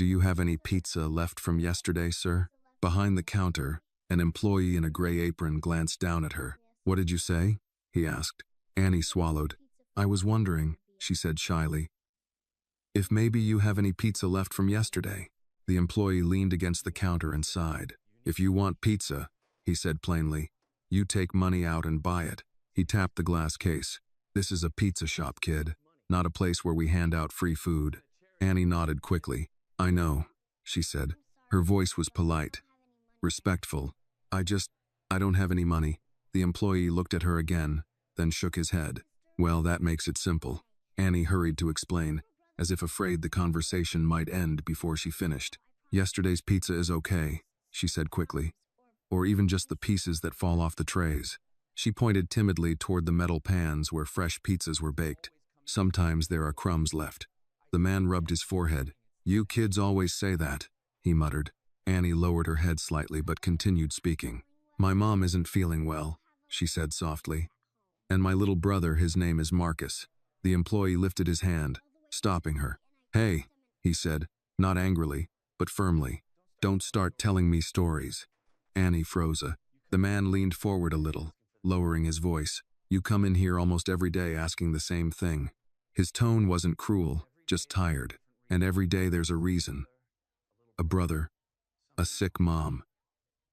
"Do you have any pizza left from yesterday, sir?" Behind the counter, an employee in a gray apron glanced down at her. "What did you say?" he asked. Annie swallowed. "I was wondering," she said shyly, "if maybe you have any pizza left from yesterday." The employee leaned against the counter and sighed. "If you want pizza," he said plainly, "you take money out and buy it." He tapped the glass case. "This is a pizza shop, kid, not a place where we hand out free food." Annie nodded quickly. "I know," she said. Her voice was polite, respectful. I don't have any money." The employee looked at her again, then shook his head. "Well, that makes it simple." Annie hurried to explain, as if afraid the conversation might end before she finished. "Yesterday's pizza is okay," she said quickly. "Or even just the pieces that fall off the trays." She pointed timidly toward the metal pans where fresh pizzas were baked. "Sometimes there are crumbs left." The man rubbed his forehead. "You kids always say that," he muttered. Annie lowered her head slightly but continued speaking. "My mom isn't feeling well," she said softly. "And my little brother, his name is Marcus." The employee lifted his hand, stopping her. "Hey," he said, not angrily, but firmly. "Don't start telling me stories." Annie froze. The man leaned forward a little, lowering his voice. "You come in here almost every day asking the same thing." His tone wasn't cruel, just tired. "And every day there's a reason. A brother, a sick mom,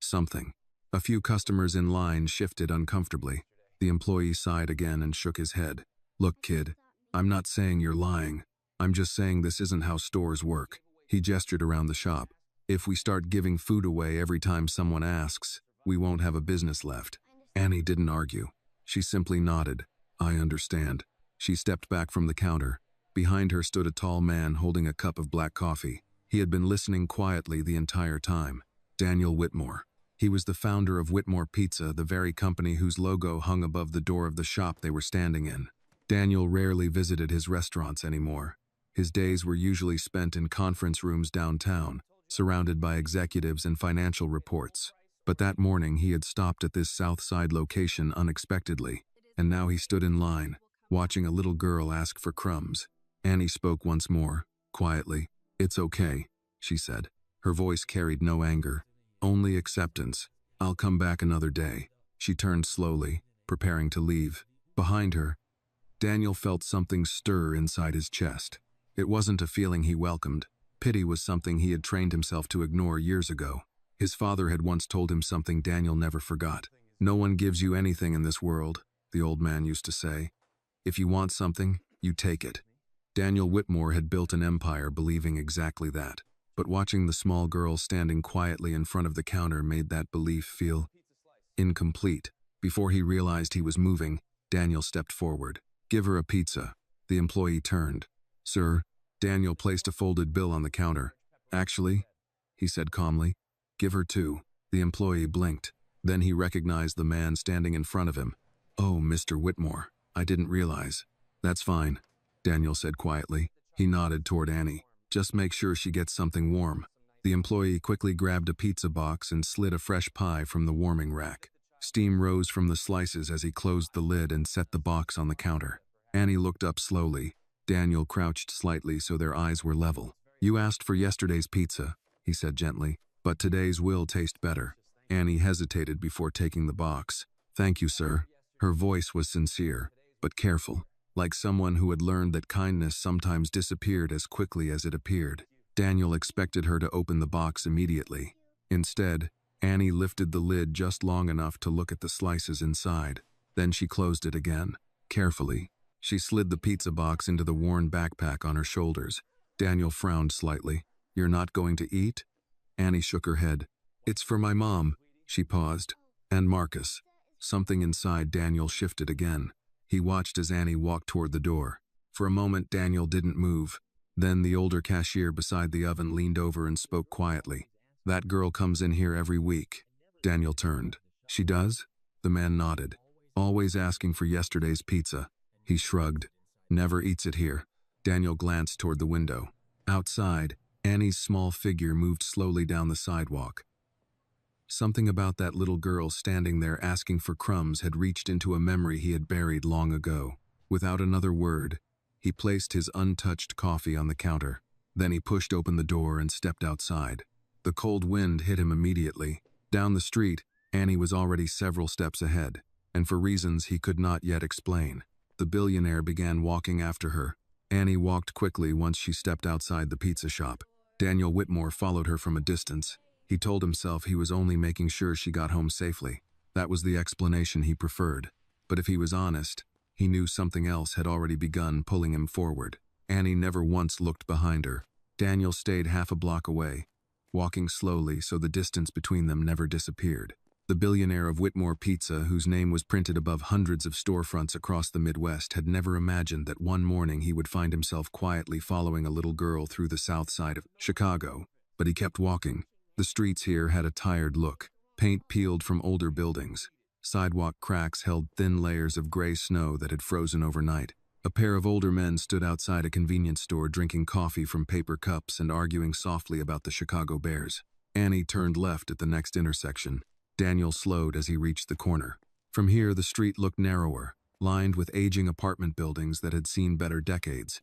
something." A few customers in line shifted uncomfortably. The employee sighed again and shook his head. "Look, kid, I'm not saying you're lying. I'm just saying this isn't how stores work." He gestured around the shop. "If we start giving food away every time someone asks, we won't have a business left." Annie didn't argue. She simply nodded. "I understand." She stepped back from the counter. Behind her stood a tall man holding a cup of black coffee. He had been listening quietly the entire time. Daniel Whitmore. He was the founder of Whitmore Pizza, the very company whose logo hung above the door of the shop they were standing in. Daniel rarely visited his restaurants anymore. His days were usually spent in conference rooms downtown, surrounded by executives and financial reports. But that morning he had stopped at this South Side location unexpectedly, and now he stood in line, watching a little girl ask for crumbs. Annie spoke once more, quietly. "It's okay," she said. Her voice carried no anger, only acceptance. "I'll come back another day." She turned slowly, preparing to leave. Behind her, Daniel felt something stir inside his chest. It wasn't a feeling he welcomed. Pity was something he had trained himself to ignore years ago. His father had once told him something Daniel never forgot. "No one gives you anything in this world," the old man used to say. "If you want something, you take it." Daniel Whitmore had built an empire believing exactly that. But watching the small girl standing quietly in front of the counter made that belief feel incomplete. Before he realized he was moving, Daniel stepped forward. "Give her a pizza." The employee turned. "Sir." Daniel placed a folded bill on the counter. "Actually," he said calmly, "give her two." The employee blinked. Then he recognized the man standing in front of him. "Oh, Mr. Whitmore, I didn't realize." "That's fine," Daniel said quietly. He nodded toward Annie. "Just make sure she gets something warm." The employee quickly grabbed a pizza box and slid a fresh pie from the warming rack. Steam rose from the slices as he closed the lid and set the box on the counter. Annie looked up slowly. Daniel crouched slightly so their eyes were level. "You asked for yesterday's pizza," he said gently, "but today's will taste better." Annie hesitated before taking the box. "Thank you, sir." Her voice was sincere, but careful, like someone who had learned that kindness sometimes disappeared as quickly as it appeared. Daniel expected her to open the box immediately. Instead, Annie lifted the lid just long enough to look at the slices inside. Then she closed it again, carefully. She slid the pizza box into the worn backpack on her shoulders. Daniel frowned slightly. "You're not going to eat?" Annie shook her head. "It's for my mom." She paused. "And Marcus." Something inside Daniel shifted again. He watched as Annie walked toward the door. For a moment, Daniel didn't move. Then the older cashier beside the oven leaned over and spoke quietly. "That girl comes in here every week." Daniel turned. "She does?" The man nodded. "Always asking for yesterday's pizza." He shrugged. "Never eats it here." Daniel glanced toward the window. Outside, Annie's small figure moved slowly down the sidewalk. Something about that little girl standing there asking for crumbs had reached into a memory he had buried long ago. Without another word, he placed his untouched coffee on the counter. Then he pushed open the door and stepped outside. The cold wind hit him immediately. Down the street, Annie was already several steps ahead, and for reasons he could not yet explain. The billionaire began walking after her. Annie walked quickly once she stepped outside the pizza shop. Daniel Whitmore followed her from a distance. He told himself he was only making sure she got home safely. That was the explanation he preferred. But if he was honest, he knew something else had already begun pulling him forward. Annie never once looked behind her. Daniel stayed half a block away, walking slowly so the distance between them never disappeared. The billionaire of Whitmore Pizza, whose name was printed above hundreds of storefronts across the Midwest, had never imagined that one morning he would find himself quietly following a little girl through the south side of Chicago. But he kept walking. The streets here had a tired look. Paint peeled from older buildings. Sidewalk cracks held thin layers of gray snow that had frozen overnight. A pair of older men stood outside a convenience store drinking coffee from paper cups and arguing softly about the Chicago Bears. Annie turned left at the next intersection. Daniel slowed as he reached the corner. From here, the street looked narrower, lined with aging apartment buildings that had seen better decades.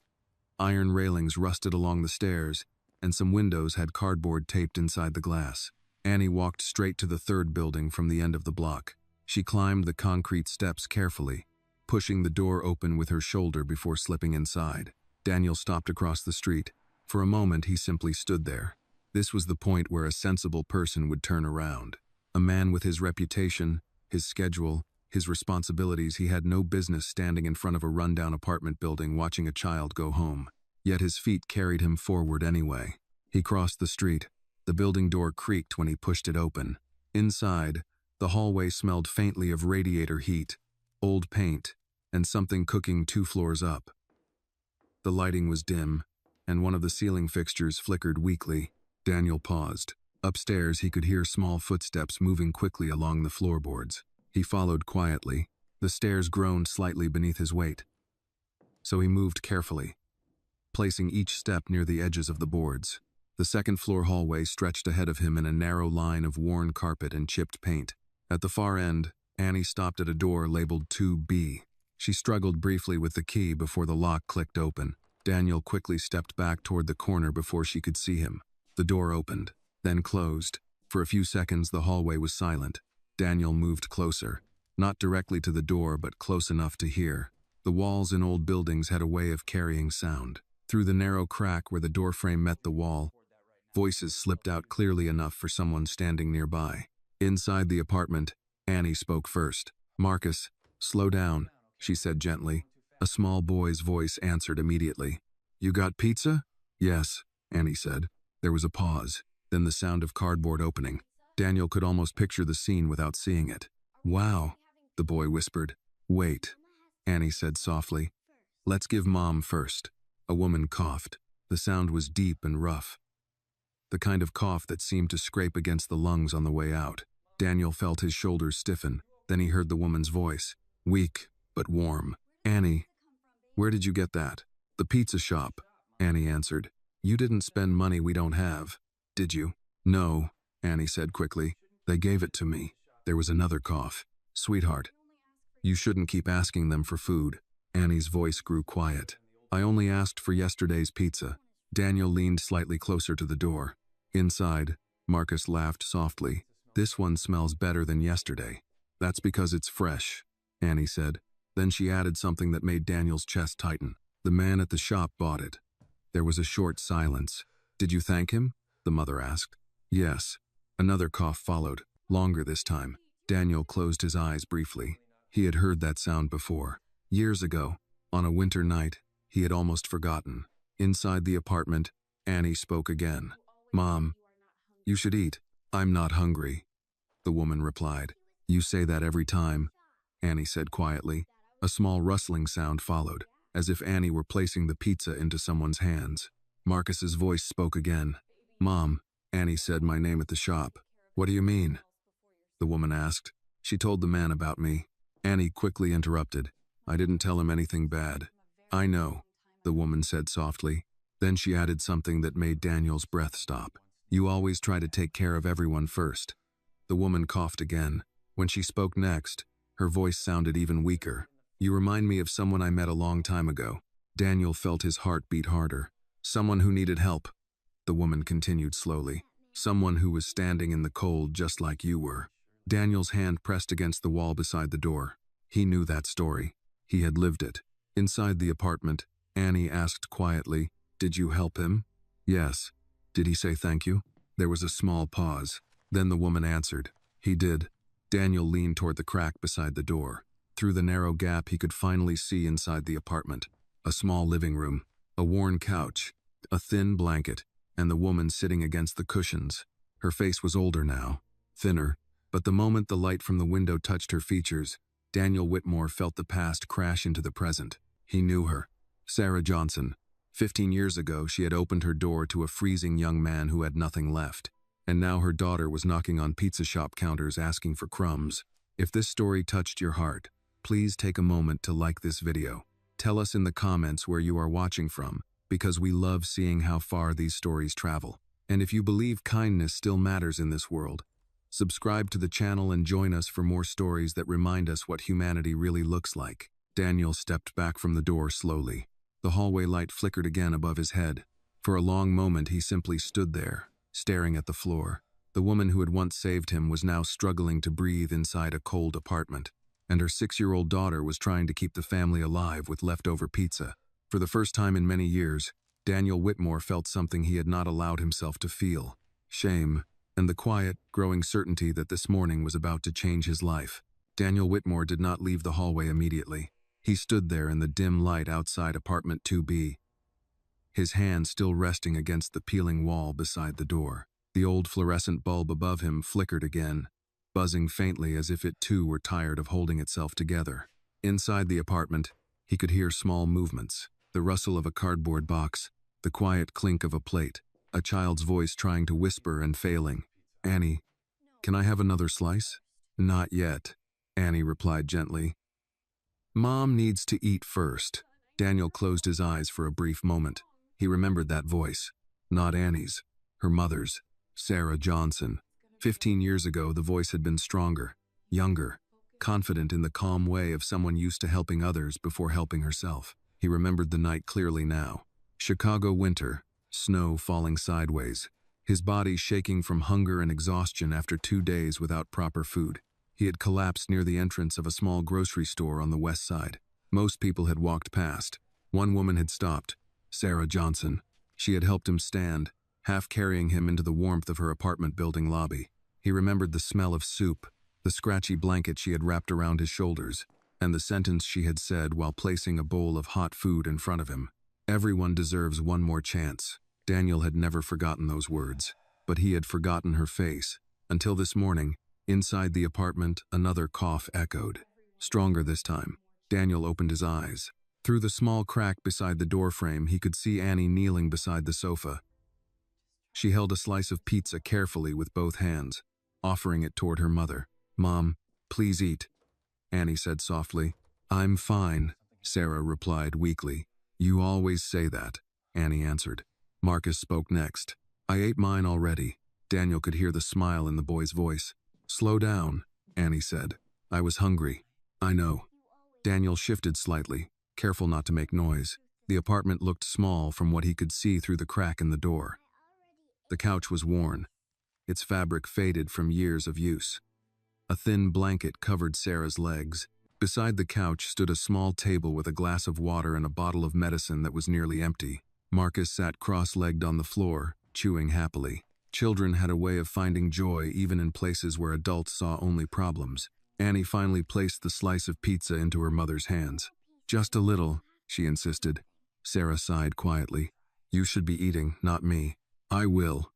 Iron railings rusted along the stairs, and some windows had cardboard taped inside the glass. Annie walked straight to the third building from the end of the block. She climbed the concrete steps carefully, pushing the door open with her shoulder before slipping inside. Daniel stopped across the street. For a moment, he simply stood there. This was the point where a sensible person would turn around. A man with his reputation, his schedule, his responsibilities, he had no business standing in front of a rundown apartment building watching a child go home. Yet his feet carried him forward anyway. He crossed the street. The building door creaked when he pushed it open. Inside, the hallway smelled faintly of radiator heat, old paint, and something cooking 2 floors up. The lighting was dim, and one of the ceiling fixtures flickered weakly. Daniel paused. Upstairs, he could hear small footsteps moving quickly along the floorboards. He followed quietly. The stairs groaned slightly beneath his weight. So he moved carefully, placing each step near the edges of the boards. The second-floor hallway stretched ahead of him in a narrow line of worn carpet and chipped paint. At the far end, Annie stopped at a door labeled 2B. She struggled briefly with the key before the lock clicked open. Daniel quickly stepped back toward the corner before she could see him. The door opened, then closed. For a few seconds, the hallway was silent. Daniel moved closer, not directly to the door, but close enough to hear. The walls in old buildings had a way of carrying sound. Through the narrow crack where the doorframe met the wall, voices slipped out clearly enough for someone standing nearby. Inside the apartment, Annie spoke first. "Marcus, slow down," she said gently. A small boy's voice answered immediately. "You got pizza?" "Yes," Annie said. There was a pause, then the sound of cardboard opening. Daniel could almost picture the scene without seeing it. "Wow," the boy whispered. "Wait," Annie said softly. "Let's give Mom first." A woman coughed. The sound was deep and rough, the kind of cough that seemed to scrape against the lungs on the way out. Daniel felt his shoulders stiffen. Then he heard the woman's voice, weak but warm. "Annie, where did you get that?" "The pizza shop," Annie answered. "You didn't spend money we don't have, did you?" "No," Annie said quickly. "They gave it to me." There was another cough. "Sweetheart, you shouldn't keep asking them for food." Annie's voice grew quiet. "I only asked for yesterday's pizza." Daniel leaned slightly closer to the door. Inside, Marcus laughed softly. "This one smells better than yesterday." "That's because it's fresh," Annie said. Then she added something that made Daniel's chest tighten. "The man at the shop bought it." There was a short silence. "Did you thank him?" the mother asked. "Yes." Another cough followed, longer this time. Daniel closed his eyes briefly. He had heard that sound before. Years ago, on a winter night, he had almost forgotten. Inside the apartment, Annie spoke again. "Mom, you should eat." "I'm not hungry," the woman replied. "You say that every time," Annie said quietly. A small rustling sound followed, as if Annie were placing the pizza into someone's hands. Marcus's voice spoke again. "Mom, Annie said my name at the shop." "What do you mean?" the woman asked. "She told the man about me." Annie quickly interrupted. "I didn't tell him anything bad." "I know," the woman said softly. Then she added something that made Daniel's breath stop. "You always try to take care of everyone first." The woman coughed again. When she spoke next, her voice sounded even weaker. "You remind me of someone I met a long time ago." Daniel felt his heart beat harder. Someone who needed help, the woman continued slowly. Someone who was standing in the cold just like you were. Daniel's hand pressed against the wall beside the door. He knew that story. He had lived it. Inside the apartment, Annie asked quietly, "Did you help him?" "Yes." "Did he say thank you?" There was a small pause. Then the woman answered, "He did." Daniel leaned toward the crack beside the door. Through the narrow gap he could finally see inside the apartment. A small living room, a worn couch, a thin blanket, and the woman sitting against the cushions. Her face was older now, thinner, but the moment the light from the window touched her features, Daniel Whitmore felt the past crash into the present. He knew her. Sarah Johnson. 15 years ago, she had opened her door to a freezing young man who had nothing left. And now her daughter was knocking on pizza shop counters asking for crumbs. If this story touched your heart, please take a moment to like this video. Tell us in the comments where you are watching from, because we love seeing how far these stories travel. And if you believe kindness still matters in this world, subscribe to the channel and join us for more stories that remind us what humanity really looks like. Daniel stepped back from the door slowly. The hallway light flickered again above his head. For a long moment he simply stood there, staring at the floor. The woman who had once saved him was now struggling to breathe inside a cold apartment, and her 6-year-old daughter was trying to keep the family alive with leftover pizza. For the first time in many years, Daniel Whitmore felt something he had not allowed himself to feel: shame, and the quiet, growing certainty that this morning was about to change his life. Daniel Whitmore did not leave the hallway immediately. He stood there in the dim light outside apartment 2B, his hand still resting against the peeling wall beside the door. The old fluorescent bulb above him flickered again, buzzing faintly as if it too were tired of holding itself together. Inside the apartment, he could hear small movements, the rustle of a cardboard box, the quiet clink of a plate, a child's voice trying to whisper and failing. "Annie, can I have another slice?" "Not yet," Annie replied gently. "Mom needs to eat first." Daniel closed his eyes for a brief moment. He remembered that voice. Not Annie's, her mother's, Sarah Johnson. 15 years ago, the voice had been stronger, younger, confident in the calm way of someone used to helping others before helping herself. He remembered the night clearly now. Chicago winter, snow falling sideways, his body shaking from hunger and exhaustion after 2 days without proper food. He had collapsed near the entrance of a small grocery store on the west side. Most people had walked past. One woman had stopped, Sarah Johnson. She had helped him stand, half carrying him into the warmth of her apartment building lobby. He remembered the smell of soup, the scratchy blanket she had wrapped around his shoulders, and the sentence she had said while placing a bowl of hot food in front of him. "Everyone deserves one more chance." Daniel had never forgotten those words, but he had forgotten her face, until this morning. Inside the apartment, another cough echoed. Stronger this time. Daniel opened his eyes. Through the small crack beside the doorframe, he could see Annie kneeling beside the sofa. She held a slice of pizza carefully with both hands, offering it toward her mother. "Mom, please eat," Annie said softly. "I'm fine," Sarah replied weakly. "You always say that," Annie answered. Marcus spoke next. "I ate mine already." Daniel could hear the smile in the boy's voice. "Slow down," Annie said. "I was hungry." "I know." Daniel shifted slightly, careful not to make noise. The apartment looked small from what he could see through the crack in the door. The couch was worn, its fabric faded from years of use. A thin blanket covered Sarah's legs. Beside the couch stood a small table with a glass of water and a bottle of medicine that was nearly empty. Marcus sat cross-legged on the floor, chewing happily. Children had a way of finding joy even in places where adults saw only problems. Annie finally placed the slice of pizza into her mother's hands. "Just a little," she insisted. Sarah sighed quietly. "You should be eating, not me." "I will,"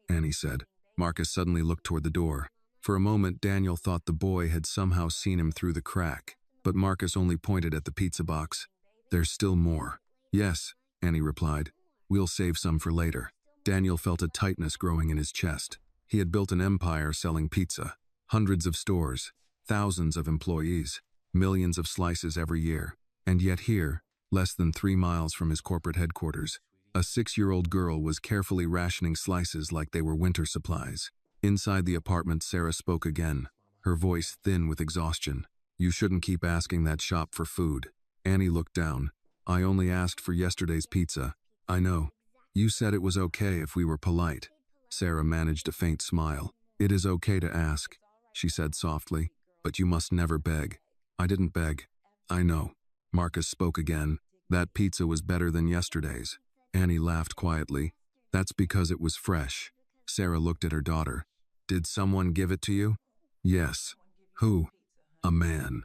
Annie said. Marcus suddenly looked toward the door. For a moment, Daniel thought the boy had somehow seen him through the crack, but Marcus only pointed at the pizza box. "There's still more." "Yes," Annie replied. "We'll save some for later." Daniel felt a tightness growing in his chest. He had built an empire selling pizza. Hundreds of stores, thousands of employees, millions of slices every year. And yet here, less than 3 miles from his corporate headquarters, a 6-year-old girl was carefully rationing slices like they were winter supplies. Inside the apartment, Sarah spoke again, her voice thin with exhaustion. "You shouldn't keep asking that shop for food." Annie looked down. "I only asked for yesterday's pizza. I know. You said it was okay if we were polite. Sarah managed a faint smile. It is okay to ask, she said softly, but you must never beg. I didn't beg. I know. Marcus spoke again. That pizza was better than yesterday's. Annie laughed quietly. That's because it was fresh. Sarah looked at her daughter. Did someone give it to you? Yes. Who? A man.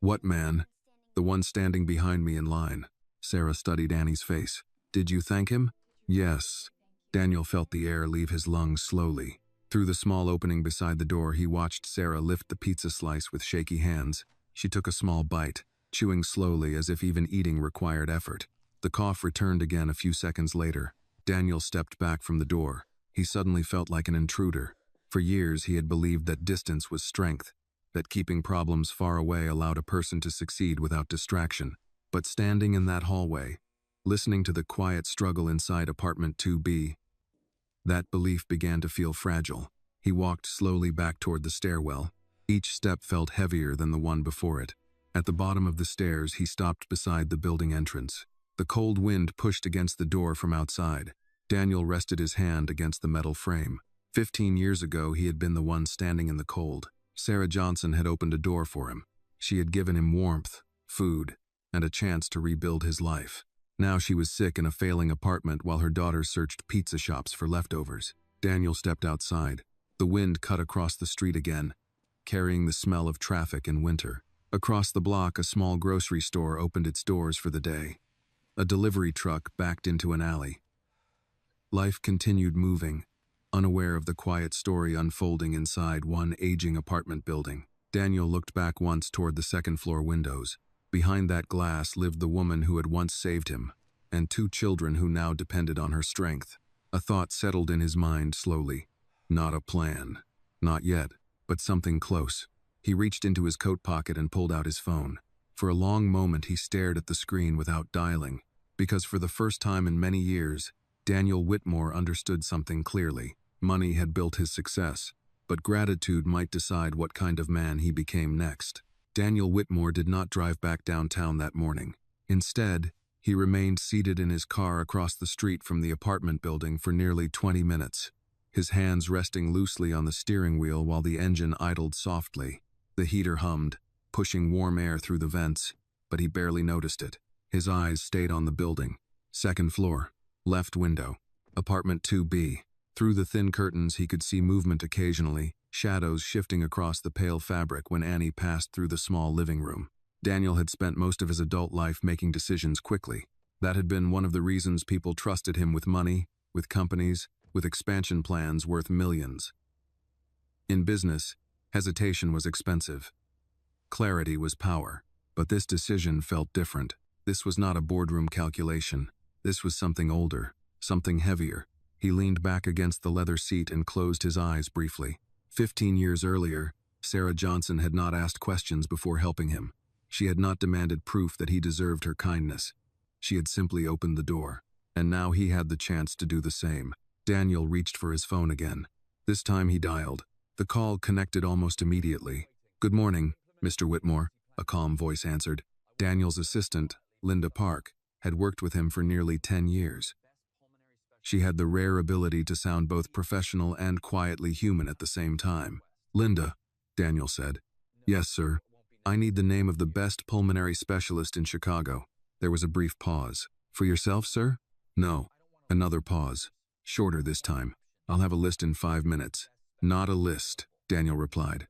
What man? The one standing behind me in line. Sarah studied Annie's face. Did you thank him? Yes. Daniel felt the air leave his lungs slowly. Through the small opening beside the door, he watched Sarah lift the pizza slice with shaky hands. She took a small bite, chewing slowly as if even eating required effort. The cough returned again a few seconds later. Daniel stepped back from the door. He suddenly felt like an intruder. For years, he had believed that distance was strength, that keeping problems far away allowed a person to succeed without distraction. But standing in that hallway, listening to the quiet struggle inside apartment 2B, that belief began to feel fragile. He walked slowly back toward the stairwell. Each step felt heavier than the one before it. At the bottom of the stairs, he stopped beside the building entrance. The cold wind pushed against the door from outside. Daniel rested his hand against the metal frame. 15 years ago, he had been the one standing in the cold. Sarah Johnson had opened a door for him. She had given him warmth, food, and a chance to rebuild his life. Now she was sick in a failing apartment while her daughter searched pizza shops for leftovers. Daniel stepped outside. The wind cut across the street again, carrying the smell of traffic in winter. Across the block, a small grocery store opened its doors for the day. A delivery truck backed into an alley. Life continued moving, unaware of the quiet story unfolding inside one aging apartment building. Daniel looked back once toward the second-floor windows. Behind that glass lived the woman who had once saved him, and 2 children who now depended on her strength. A thought settled in his mind slowly. Not a plan. Not yet, but something close. He reached into his coat pocket and pulled out his phone. For a long moment he stared at the screen without dialing, because for the first time in many years, Daniel Whitmore understood something clearly. Money had built his success, but gratitude might decide what kind of man he became next. Daniel Whitmore did not drive back downtown that morning. Instead, he remained seated in his car across the street from the apartment building for nearly 20 minutes, his hands resting loosely on the steering wheel while the engine idled softly. The heater hummed, pushing warm air through the vents, but he barely noticed it. His eyes stayed on the building. Second floor, left window, apartment 2B. Through the thin curtains he could see movement occasionally, shadows shifting across the pale fabric when Annie passed through the small living room. Daniel had spent most of his adult life making decisions quickly. That had been one of the reasons people trusted him with money, with companies, with expansion plans worth millions. In business, hesitation was expensive. Clarity was power. But this decision felt different. This was not a boardroom calculation. This was something older, something heavier. He leaned back against the leather seat and closed his eyes briefly. 15 years earlier, Sarah Johnson had not asked questions before helping him. She had not demanded proof that he deserved her kindness. She had simply opened the door, and now he had the chance to do the same. Daniel reached for his phone again. This time he dialed. The call connected almost immediately. "Good morning, Mr. Whitmore," a calm voice answered. Daniel's assistant, Linda Park, had worked with him for nearly 10 years. She had the rare ability to sound both professional and quietly human at the same time. "Linda," Daniel said. "Yes, sir. I need the name of the best pulmonary specialist in Chicago." There was a brief pause. "For yourself, sir?" "No." Another pause. Shorter this time. "I'll have a list in 5 minutes." "Not a list," Daniel replied.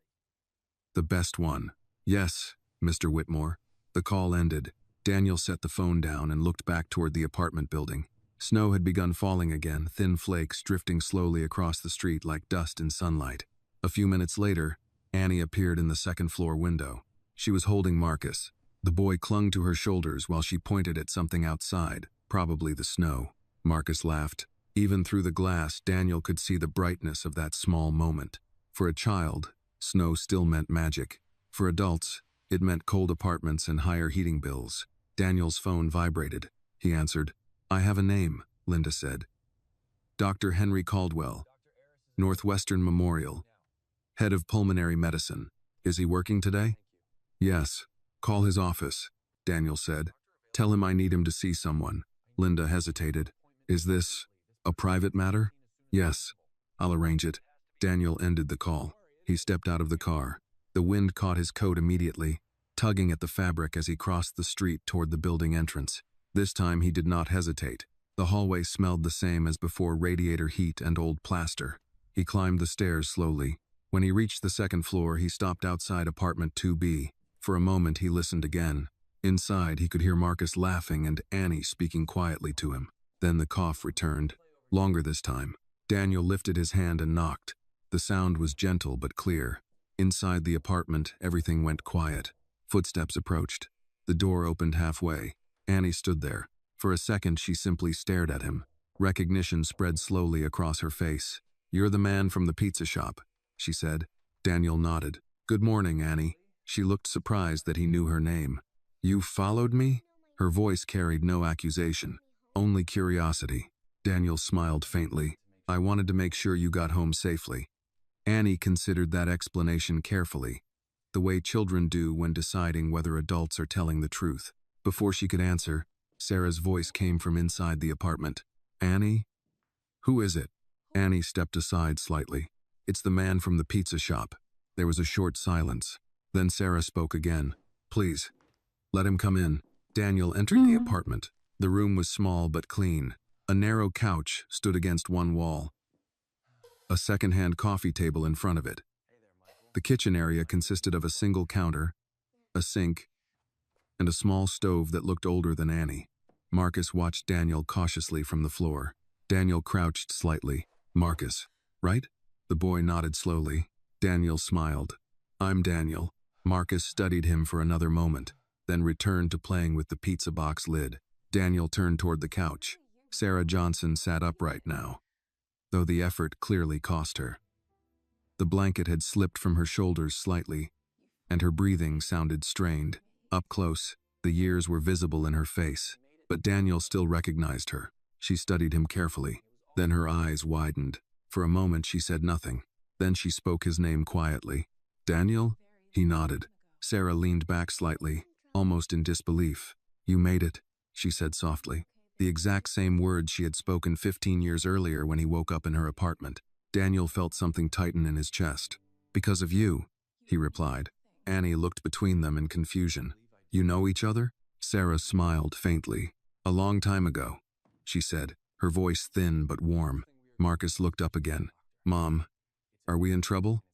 "The best one." "Yes, Mr. Whitmore." The call ended. Daniel set the phone down and looked back toward the apartment building. Snow had begun falling again, thin flakes drifting slowly across the street like dust in sunlight. A few minutes later, Annie appeared in the second-floor window. She was holding Marcus. The boy clung to her shoulders while she pointed at something outside, probably the snow. Marcus laughed. Even through the glass, Daniel could see the brightness of that small moment. For a child, snow still meant magic. For adults, it meant cold apartments and higher heating bills. Daniel's phone vibrated. He answered. "I have a name," Linda said. "Dr. Henry Caldwell, Northwestern Memorial, head of pulmonary medicine. Is he working today?" "Yes. Call his office," Daniel said. "Tell him I need him to see someone." Linda hesitated. Is this a private matter? Yes, I'll arrange it. Daniel ended the call. He stepped out of the car. The wind caught his coat immediately, tugging at the fabric as he crossed the street toward the building entrance. This time he did not hesitate. The hallway smelled the same as before, radiator heat and old plaster. He climbed the stairs slowly. When he reached the second floor, he stopped outside apartment 2B. For a moment he listened again. Inside, he could hear Marcus laughing and Annie speaking quietly to him. Then the cough returned, longer this time. Daniel lifted his hand and knocked. The sound was gentle but clear. Inside the apartment, everything went quiet. Footsteps approached. The door opened halfway. Annie stood there. For a second, she simply stared at him. Recognition spread slowly across her face. "You're the man from the pizza shop," she said. Daniel nodded. "Good morning, Annie." She looked surprised that he knew her name. "You followed me?" Her voice carried no accusation, only curiosity. Daniel smiled faintly. "I wanted to make sure you got home safely." Annie considered that explanation carefully, the way children do when deciding whether adults are telling the truth. Before she could answer, Sarah's voice came from inside the apartment. "Annie? Who is it?" Annie stepped aside slightly. "It's the man from the pizza shop." There was a short silence. Then Sarah spoke again. "Please, let him come in." Daniel entered the apartment. The room was small but clean. A narrow couch stood against one wall, a second-hand coffee table in front of it. The kitchen area consisted of a single counter, a sink, and a small stove that looked older than Annie. Marcus watched Daniel cautiously from the floor. Daniel crouched slightly. "Marcus, right?" The boy nodded slowly. Daniel smiled. "I'm Daniel." Marcus studied him for another moment, then returned to playing with the pizza box lid. Daniel turned toward the couch. Sarah Johnson sat upright now, though the effort clearly cost her. The blanket had slipped from her shoulders slightly, and her breathing sounded strained. Up close, the years were visible in her face, but Daniel still recognized her. She studied him carefully. Then her eyes widened. For a moment she said nothing. Then she spoke his name quietly. "Daniel?" He nodded. Sarah leaned back slightly, almost in disbelief. "You made it," she said softly. The exact same words she had spoken 15 years earlier when he woke up in her apartment. Daniel felt something tighten in his chest. "Because of you," he replied. Annie looked between them in confusion. "You know each other?" Sarah smiled faintly. "A long time ago," she said, her voice thin but warm. Marcus looked up again. "Mom, are we in trouble?"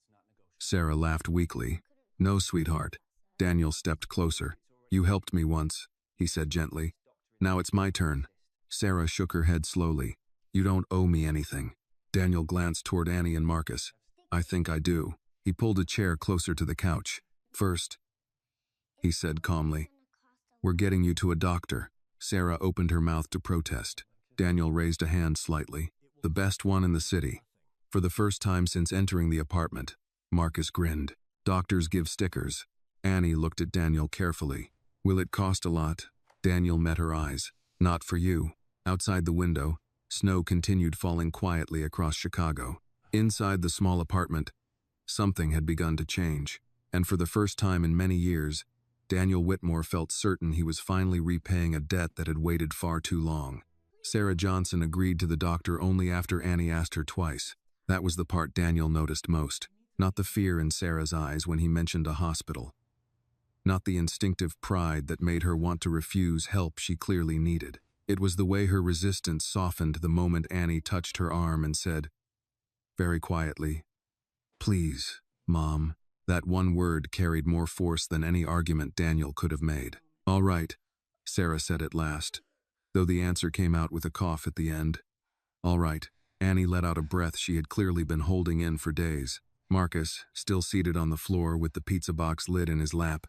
Sarah laughed weakly. "No, sweetheart." Daniel stepped closer. "You helped me once," he said gently. "Now it's my turn." Sarah shook her head slowly. "You don't owe me anything." Daniel glanced toward Annie and Marcus. "I think I do." He pulled a chair closer to the couch. "First," he said calmly, "we're getting you to a doctor." Sarah opened her mouth to protest. Daniel raised a hand slightly. "The best one in the city." For the first time since entering the apartment, Marcus grinned. "Doctors give stickers." Annie looked at Daniel carefully. "Will it cost a lot?" Daniel met her eyes. "Not for you." Outside the window, snow continued falling quietly across Chicago. Inside the small apartment, something had begun to change. And for the first time in many years, Daniel Whitmore felt certain he was finally repaying a debt that had waited far too long. Sarah Johnson agreed to the doctor only after Annie asked her twice. That was the part Daniel noticed most. Not the fear in Sarah's eyes when he mentioned a hospital. Not the instinctive pride that made her want to refuse help she clearly needed. It was the way her resistance softened the moment Annie touched her arm and said, very quietly, "Please, Mom." That one word carried more force than any argument Daniel could have made. "All right," Sarah said at last, though the answer came out with a cough at the end. "All right." Annie let out a breath she had clearly been holding in for days. Marcus, still seated on the floor with the pizza box lid in his lap,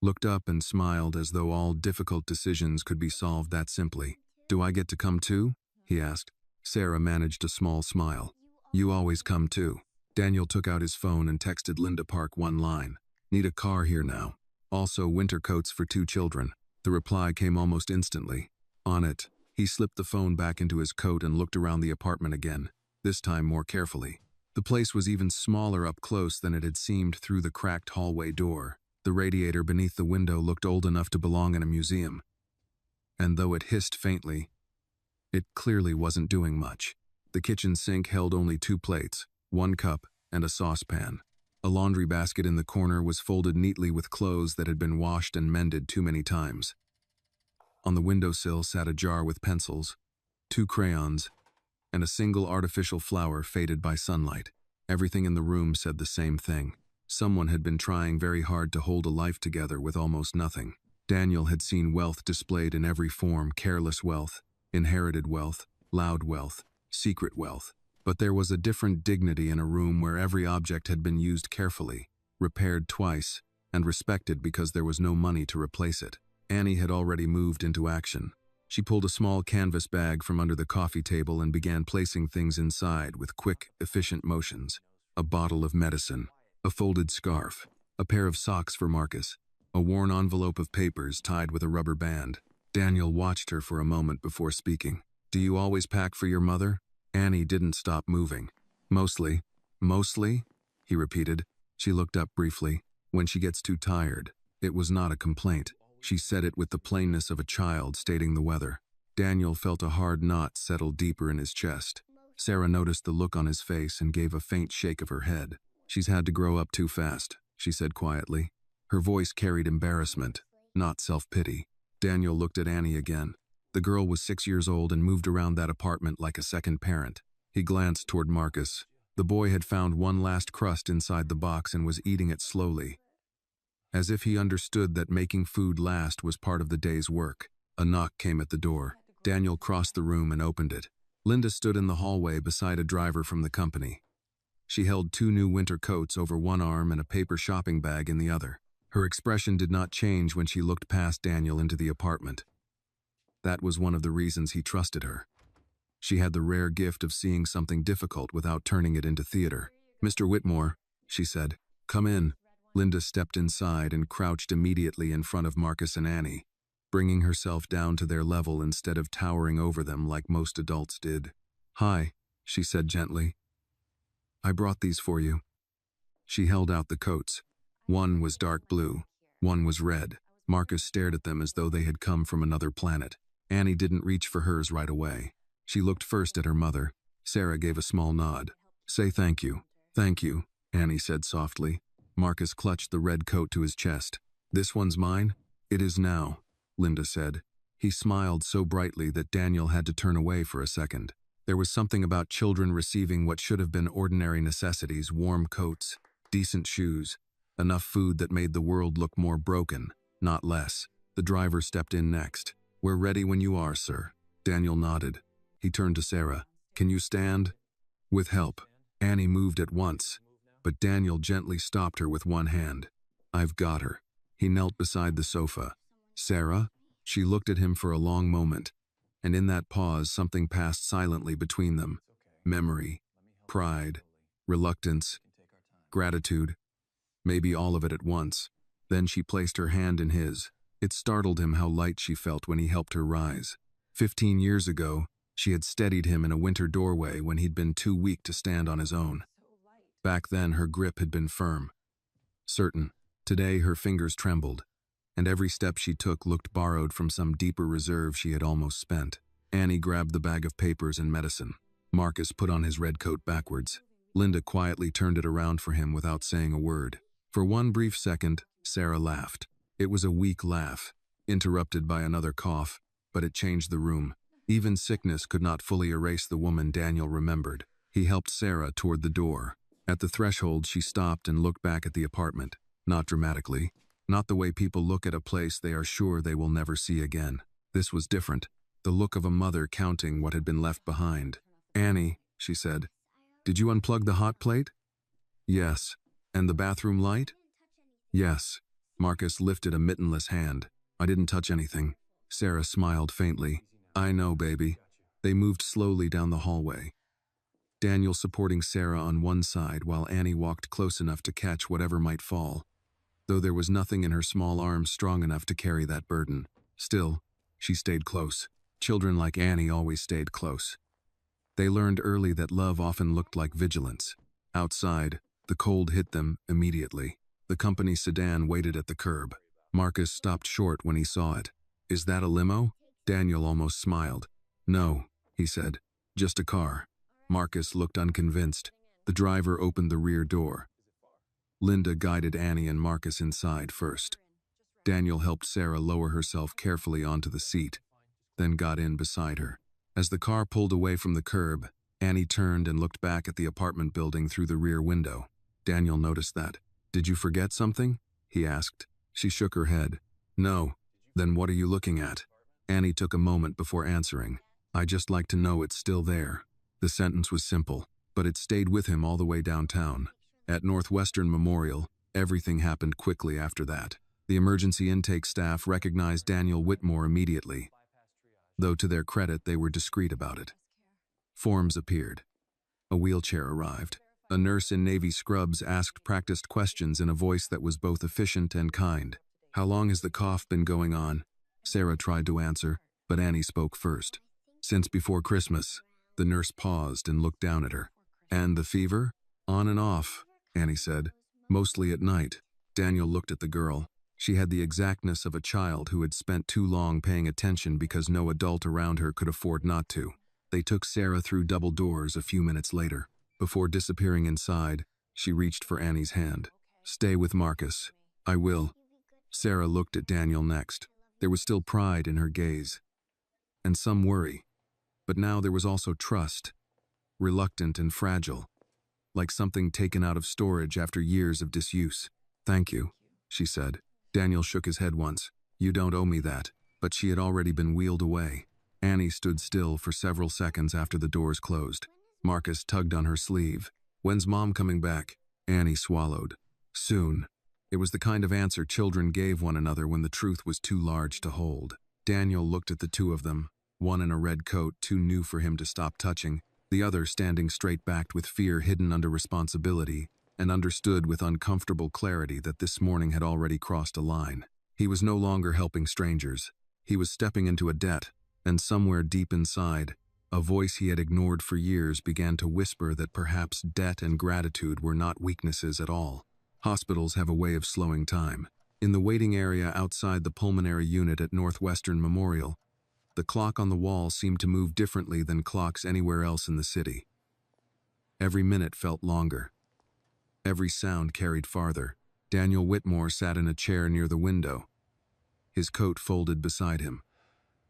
looked up and smiled as though all difficult decisions could be solved that simply. "Do I get to come too?" he asked. Sarah managed a small smile. "You always come too." Daniel took out his phone and texted Linda Park one line. "Need a car here now. Also winter coats for 2 children." The reply came almost instantly. On it, he slipped the phone back into his coat and looked around the apartment again, this time more carefully. The place was even smaller up close than it had seemed through the cracked hallway door. The radiator beneath the window looked old enough to belong in a museum. And though it hissed faintly, It clearly wasn't doing much. The kitchen sink held only 2 plates, 1 cup, and a saucepan. A laundry basket in the corner was folded neatly with clothes that had been washed and mended too many times. On the windowsill sat a jar with pencils, 2 crayons, and a single artificial flower faded by sunlight. Everything in the room said the same thing. Someone had been trying very hard to hold a life together with almost nothing. Daniel had seen wealth displayed in every form: careless wealth, inherited wealth, loud wealth, secret wealth. But there was a different dignity in a room where every object had been used carefully, repaired twice, and respected because there was no money to replace it. Annie had already moved into action. She pulled a small canvas bag from under the coffee table and began placing things inside with quick, efficient motions. A bottle of medicine, a folded scarf, a pair of socks for Marcus, a worn envelope of papers tied with a rubber band. Daniel watched her for a moment before speaking. "Do you always pack for your mother?" Annie didn't stop moving. "Mostly." "Mostly?" he repeated. She looked up briefly. "When she gets too tired." It was not a complaint. She said it with the plainness of a child stating the weather. Daniel felt a hard knot settle deeper in his chest. Sarah noticed the look on his face and gave a faint shake of her head. "She's had to grow up too fast," she said quietly. Her voice carried embarrassment, not self-pity. Daniel looked at Annie again. The girl was 6 years old and moved around that apartment like a second parent. He glanced toward Marcus. The boy had found one last crust inside the box and was eating it slowly, as if he understood that making food last was part of the day's work. A knock came at the door. Daniel crossed the room and opened it. Linda stood in the hallway beside a driver from the company. She held 2 new winter coats over one arm and a paper shopping bag in the other. Her expression did not change when she looked past Daniel into the apartment. That was one of the reasons he trusted her. She had the rare gift of seeing something difficult without turning it into theater. "Mr. Whitmore," she said. "Come in." Linda stepped inside and crouched immediately in front of Marcus and Annie, bringing herself down to their level instead of towering over them like most adults did. "Hi," she said gently. "I brought these for you." She held out the coats. One was dark blue, one was red. Marcus stared at them as though they had come from another planet. Annie didn't reach for hers right away. She looked first at her mother. Sarah gave a small nod. "Say thank you." "Thank you," Annie said softly. Marcus clutched the red coat to his chest. "This one's mine?" "It is now," Linda said. He smiled so brightly that Daniel had to turn away for a second. There was something about children receiving what should have been ordinary necessities: warm coats, decent shoes, enough food that made the world look more broken, not less. The driver stepped in next. "We're ready when you are, sir." Daniel nodded. He turned to Sarah. "Can you stand?" "With help." Annie moved at once, but Daniel gently stopped her with one hand. "I've got her." He knelt beside the sofa. "Sarah?" She looked at him for a long moment, and in that pause something passed silently between them. Memory, pride, reluctance, gratitude, maybe all of it at once. Then she placed her hand in his. It startled him how light she felt when he helped her rise. 15 years ago, she had steadied him in a winter doorway when he'd been too weak to stand on his own. Back then, her grip had been firm, certain. Today, her fingers trembled, and every step she took looked borrowed from some deeper reserve she had almost spent. Annie grabbed the bag of papers and medicine. Marcus put on his red coat backwards. Linda quietly turned it around for him without saying a word. For one brief second, Sarah laughed. It was a weak laugh, interrupted by another cough, but it changed the room. Even sickness could not fully erase the woman Daniel remembered. He helped Sarah toward the door. At the threshold, she stopped and looked back at the apartment. Not dramatically. Not the way people look at a place they are sure they will never see again. This was different. The look of a mother counting what had been left behind. "Annie," she said, "did you unplug the hot plate?" "Yes." "And the bathroom light?" "Yes." Marcus lifted a mittenless hand. "I didn't touch anything." Sarah smiled faintly. "I know, baby." They moved slowly down the hallway, Daniel supporting Sarah on one side while Annie walked close enough to catch whatever might fall, though there was nothing in her small arms strong enough to carry that burden. Still, she stayed close. Children like Annie always stayed close. They learned early that love often looked like vigilance. Outside, the cold hit them immediately. The company sedan waited at the curb. Marcus stopped short when he saw it. "Is that a limo?" Daniel almost smiled. "No, he said. Just a car. Marcus looked unconvinced. The driver opened the rear door. Linda guided Annie and Marcus inside first. Daniel helped Sarah lower herself carefully onto the seat, then got in beside her. As the car pulled away from the curb, Annie turned and looked back at the apartment building through the rear window. Daniel noticed that. "Did you forget something?" he asked. She shook her head. "No." "Then what are you looking at?" Annie took a moment before answering. "I just like to know it's still there." The sentence was simple, but it stayed with him all the way downtown. At Northwestern Memorial, everything happened quickly after that. The emergency intake staff recognized Daniel Whitmore immediately, though to their credit they were discreet about it. Forms appeared. A wheelchair arrived. A nurse in navy scrubs asked practiced questions in a voice that was both efficient and kind. "How long has the cough been going on?" Sarah tried to answer, but Annie spoke first. "Since before Christmas." The nurse paused and looked down at her. "And the fever?" "On and off," Annie said. "Mostly at night." Daniel looked at the girl. She had the exactness of a child who had spent too long paying attention because no adult around her could afford not to. They took Sarah through double doors a few minutes later. Before disappearing inside, she reached for Annie's hand. "Stay with Marcus." "I will." Sarah looked at Daniel next. There was still pride in her gaze, and some worry. But now there was also trust, reluctant and fragile, like something taken out of storage after years of disuse. "Thank you," she said. Daniel shook his head once. "You don't owe me that." But she had already been wheeled away. Annie stood still for several seconds after the doors closed. Marcus tugged on her sleeve. "When's Mom coming back?" Annie swallowed. "Soon." It was the kind of answer children gave one another when the truth was too large to hold. Daniel looked at the two of them, one in a red coat too new for him to stop touching, the other standing straight-backed with fear hidden under responsibility, and understood with uncomfortable clarity that this morning had already crossed a line. He was no longer helping strangers. He was stepping into a debt, and somewhere deep inside, a voice he had ignored for years began to whisper that perhaps debt and gratitude were not weaknesses at all. Hospitals have a way of slowing time. In the waiting area outside the pulmonary unit at Northwestern Memorial, the clock on the wall seemed to move differently than clocks anywhere else in the city. Every minute felt longer. Every sound carried farther. Daniel Whitmore sat in a chair near the window, his coat folded beside him.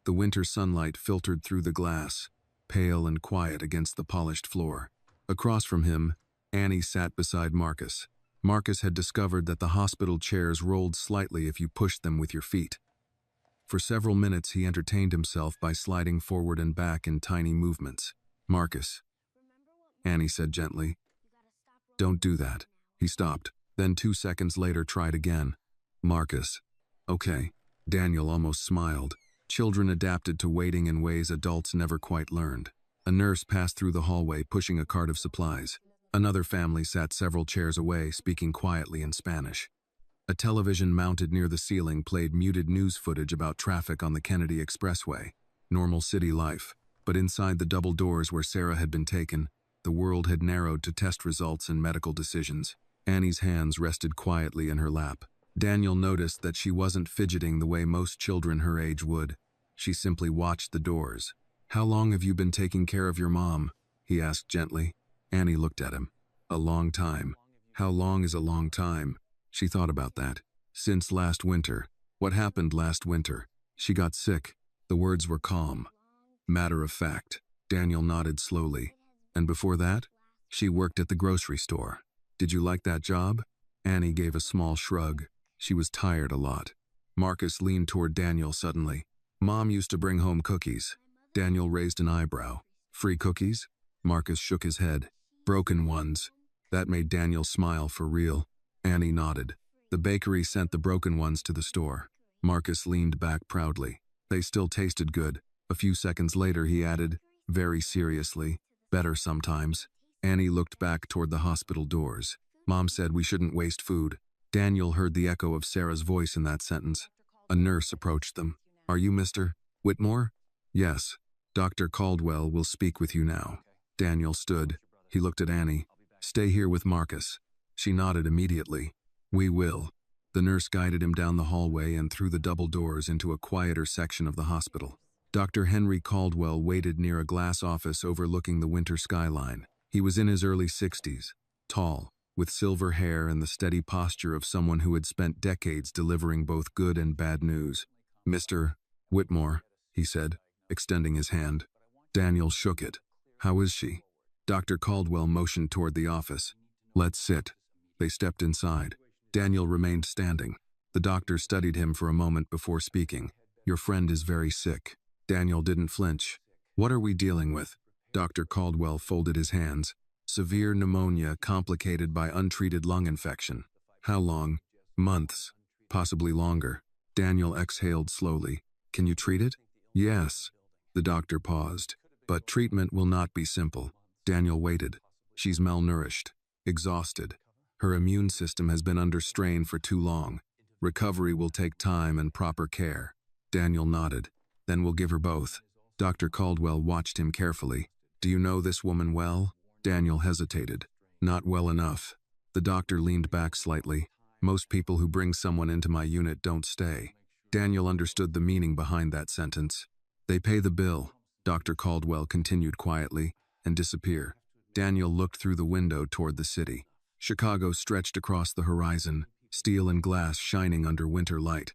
The winter sunlight filtered through the glass, pale and quiet against the polished floor. Across from him, Annie sat beside Marcus. Marcus had discovered that the hospital chairs rolled slightly if you pushed them with your feet. For several minutes he entertained himself by sliding forward and back in tiny movements. "Marcus," Annie said gently. "Don't do that." He stopped, then 2 seconds later tried again. "Marcus." "Okay." Daniel almost smiled. Children adapted to waiting in ways adults never quite learned. A nurse passed through the hallway pushing a cart of supplies. Another family sat several chairs away, speaking quietly in Spanish. A television mounted near the ceiling played muted news footage about traffic on the Kennedy Expressway. Normal city life. But inside the double doors where Sarah had been taken, the world had narrowed to test results and medical decisions. Annie's hands rested quietly in her lap. Daniel noticed that she wasn't fidgeting the way most children her age would. She simply watched the doors. "How long have you been taking care of your mom?" he asked gently. Annie looked at him. "A long time." How long is a long time? She thought about that. "Since last winter." "What happened last winter?" "She got sick." The words were calm, matter of fact. Daniel nodded slowly. "And before that?" "She worked at the grocery store." "Did you like that job?" Annie gave a small shrug. She was tired a lot. Marcus leaned toward Daniel suddenly. "Mom used to bring home cookies." Daniel raised an eyebrow. "Free cookies?" Marcus shook his head. "Broken ones." That made Daniel smile for real. Annie nodded. "The bakery sent the broken ones to the store." Marcus leaned back proudly. "They still tasted good." A few seconds later he added, very seriously, "Better sometimes." Annie looked back toward the hospital doors. "Mom said we shouldn't waste food." Daniel heard the echo of Sarah's voice in that sentence. A nurse approached them. "Are you Mr. Whitmore?" "Yes. Dr. Caldwell will speak with you now." Daniel stood. He looked at Annie. "Stay here with Marcus." She nodded immediately. "We will." The nurse guided him down the hallway and through the double doors into a quieter section of the hospital. Dr. Henry Caldwell waited near a glass office overlooking the winter skyline. He was in his early 60s, tall, with silver hair and the steady posture of someone who had spent decades delivering both good and bad news. "Mr. Whitmore," he said, extending his hand. Daniel shook it. "How is she?" Dr. Caldwell motioned toward the office. "Let's sit." They stepped inside. Daniel remained standing. The doctor studied him for a moment before speaking. "Your friend is very sick." Daniel didn't flinch. "What are we dealing with?" Dr. Caldwell folded his hands. "Severe pneumonia complicated by untreated lung infection." "How long?" "Months. Possibly longer." Daniel exhaled slowly. "Can you treat it?" "Yes." The doctor paused. "But treatment will not be simple." Daniel waited. "She's malnourished, exhausted. Her immune system has been under strain for too long. Recovery will take time and proper care." Daniel nodded. "Then we'll give her both." Dr. Caldwell watched him carefully. "Do you know this woman well?" Daniel hesitated. "Not well enough." The doctor leaned back slightly. "Most people who bring someone into my unit don't stay." Daniel understood the meaning behind that sentence. "They pay the bill," Dr. Caldwell continued quietly, "and disappear." Daniel looked through the window toward the city. Chicago stretched across the horizon, steel and glass shining under winter light.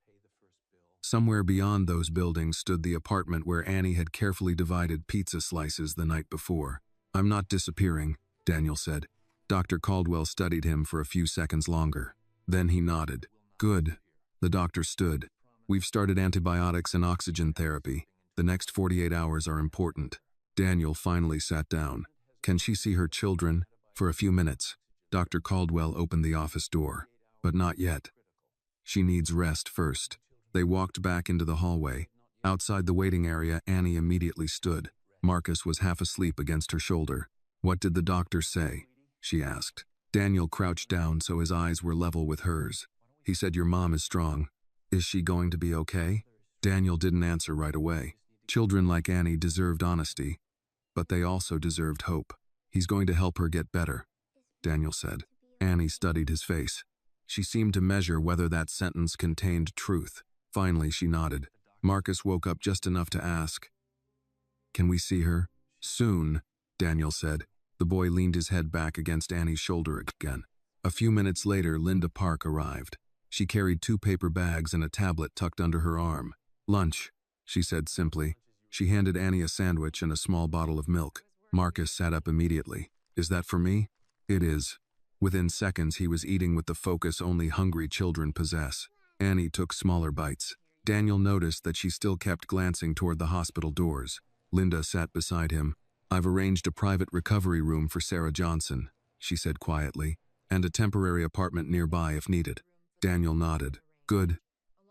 Somewhere beyond those buildings stood the apartment where Annie had carefully divided pizza slices the night before. "I'm not disappearing," Daniel said. Dr. Caldwell studied him for a few seconds longer. Then he nodded. "Good." The doctor stood. "We've started antibiotics and oxygen therapy. The next 48 hours are important." Daniel finally sat down. "Can she see her children?" "For a few minutes." Dr. Caldwell opened the office door. "But not yet. She needs rest first." They walked back into the hallway. Outside the waiting area, Annie immediately stood. Marcus was half asleep against her shoulder. "What did the doctor say?" she asked. Daniel crouched down so his eyes were level with hers. "He said your mom is strong. Is she going to be okay?" Daniel didn't answer right away. Children like Annie deserved honesty, but they also deserved hope. "He's going to help her get better," Daniel said. Annie studied his face. She seemed to measure whether that sentence contained truth. Finally, she nodded. Marcus woke up just enough to ask, "Can we see her?" "Soon," Daniel said. The boy leaned his head back against Annie's shoulder again. A few minutes later, Linda Park arrived. She carried 2 paper bags and a tablet tucked under her arm. "Lunch," she said simply. She handed Annie a sandwich and a small bottle of milk. Marcus sat up immediately. "Is that for me?" "It is." Within seconds, he was eating with the focus only hungry children possess. Annie took smaller bites. Daniel noticed that she still kept glancing toward the hospital doors. Linda sat beside him. "I've arranged a private recovery room for Sarah Johnson," she said quietly, "and a temporary apartment nearby if needed." Daniel nodded. "Good."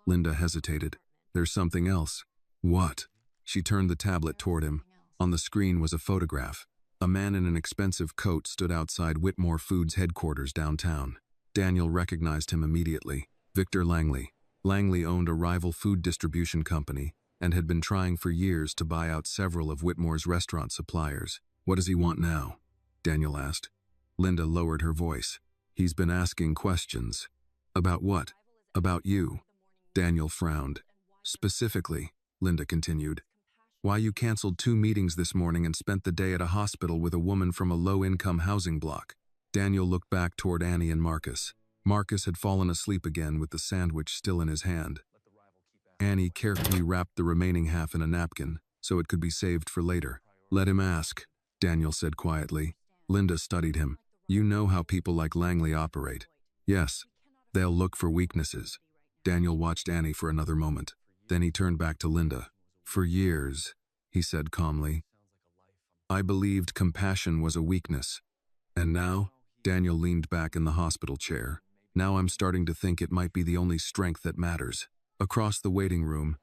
Linda hesitated. "There's something else." "What?" She turned the tablet toward him. On the screen was a photograph. A man in an expensive coat stood outside Whitmore Foods headquarters downtown. Daniel recognized him immediately. Victor Langley. Langley owned a rival food distribution company and had been trying for years to buy out several of Whitmore's restaurant suppliers. "What does he want now?" Daniel asked. Linda lowered her voice. "He's been asking questions." "About what?" "About you." Daniel frowned. "Specifically," Linda continued, "why you canceled 2 meetings this morning and spent the day at a hospital with a woman from a low-income housing block." Daniel looked back toward Annie and Marcus. Marcus had fallen asleep again with the sandwich still in his hand. Annie carefully wrapped the remaining half in a napkin so it could be saved for later. "Let him ask," Daniel said quietly. Linda studied him. "You know how people like Langley operate." "Yes. They'll look for weaknesses." Daniel watched Annie for another moment. Then he turned back to Linda. "For years," he said calmly, "I believed compassion was a weakness. And now?" Daniel leaned back in the hospital chair. "Now I'm starting to think it might be the only strength that matters." Across the waiting room,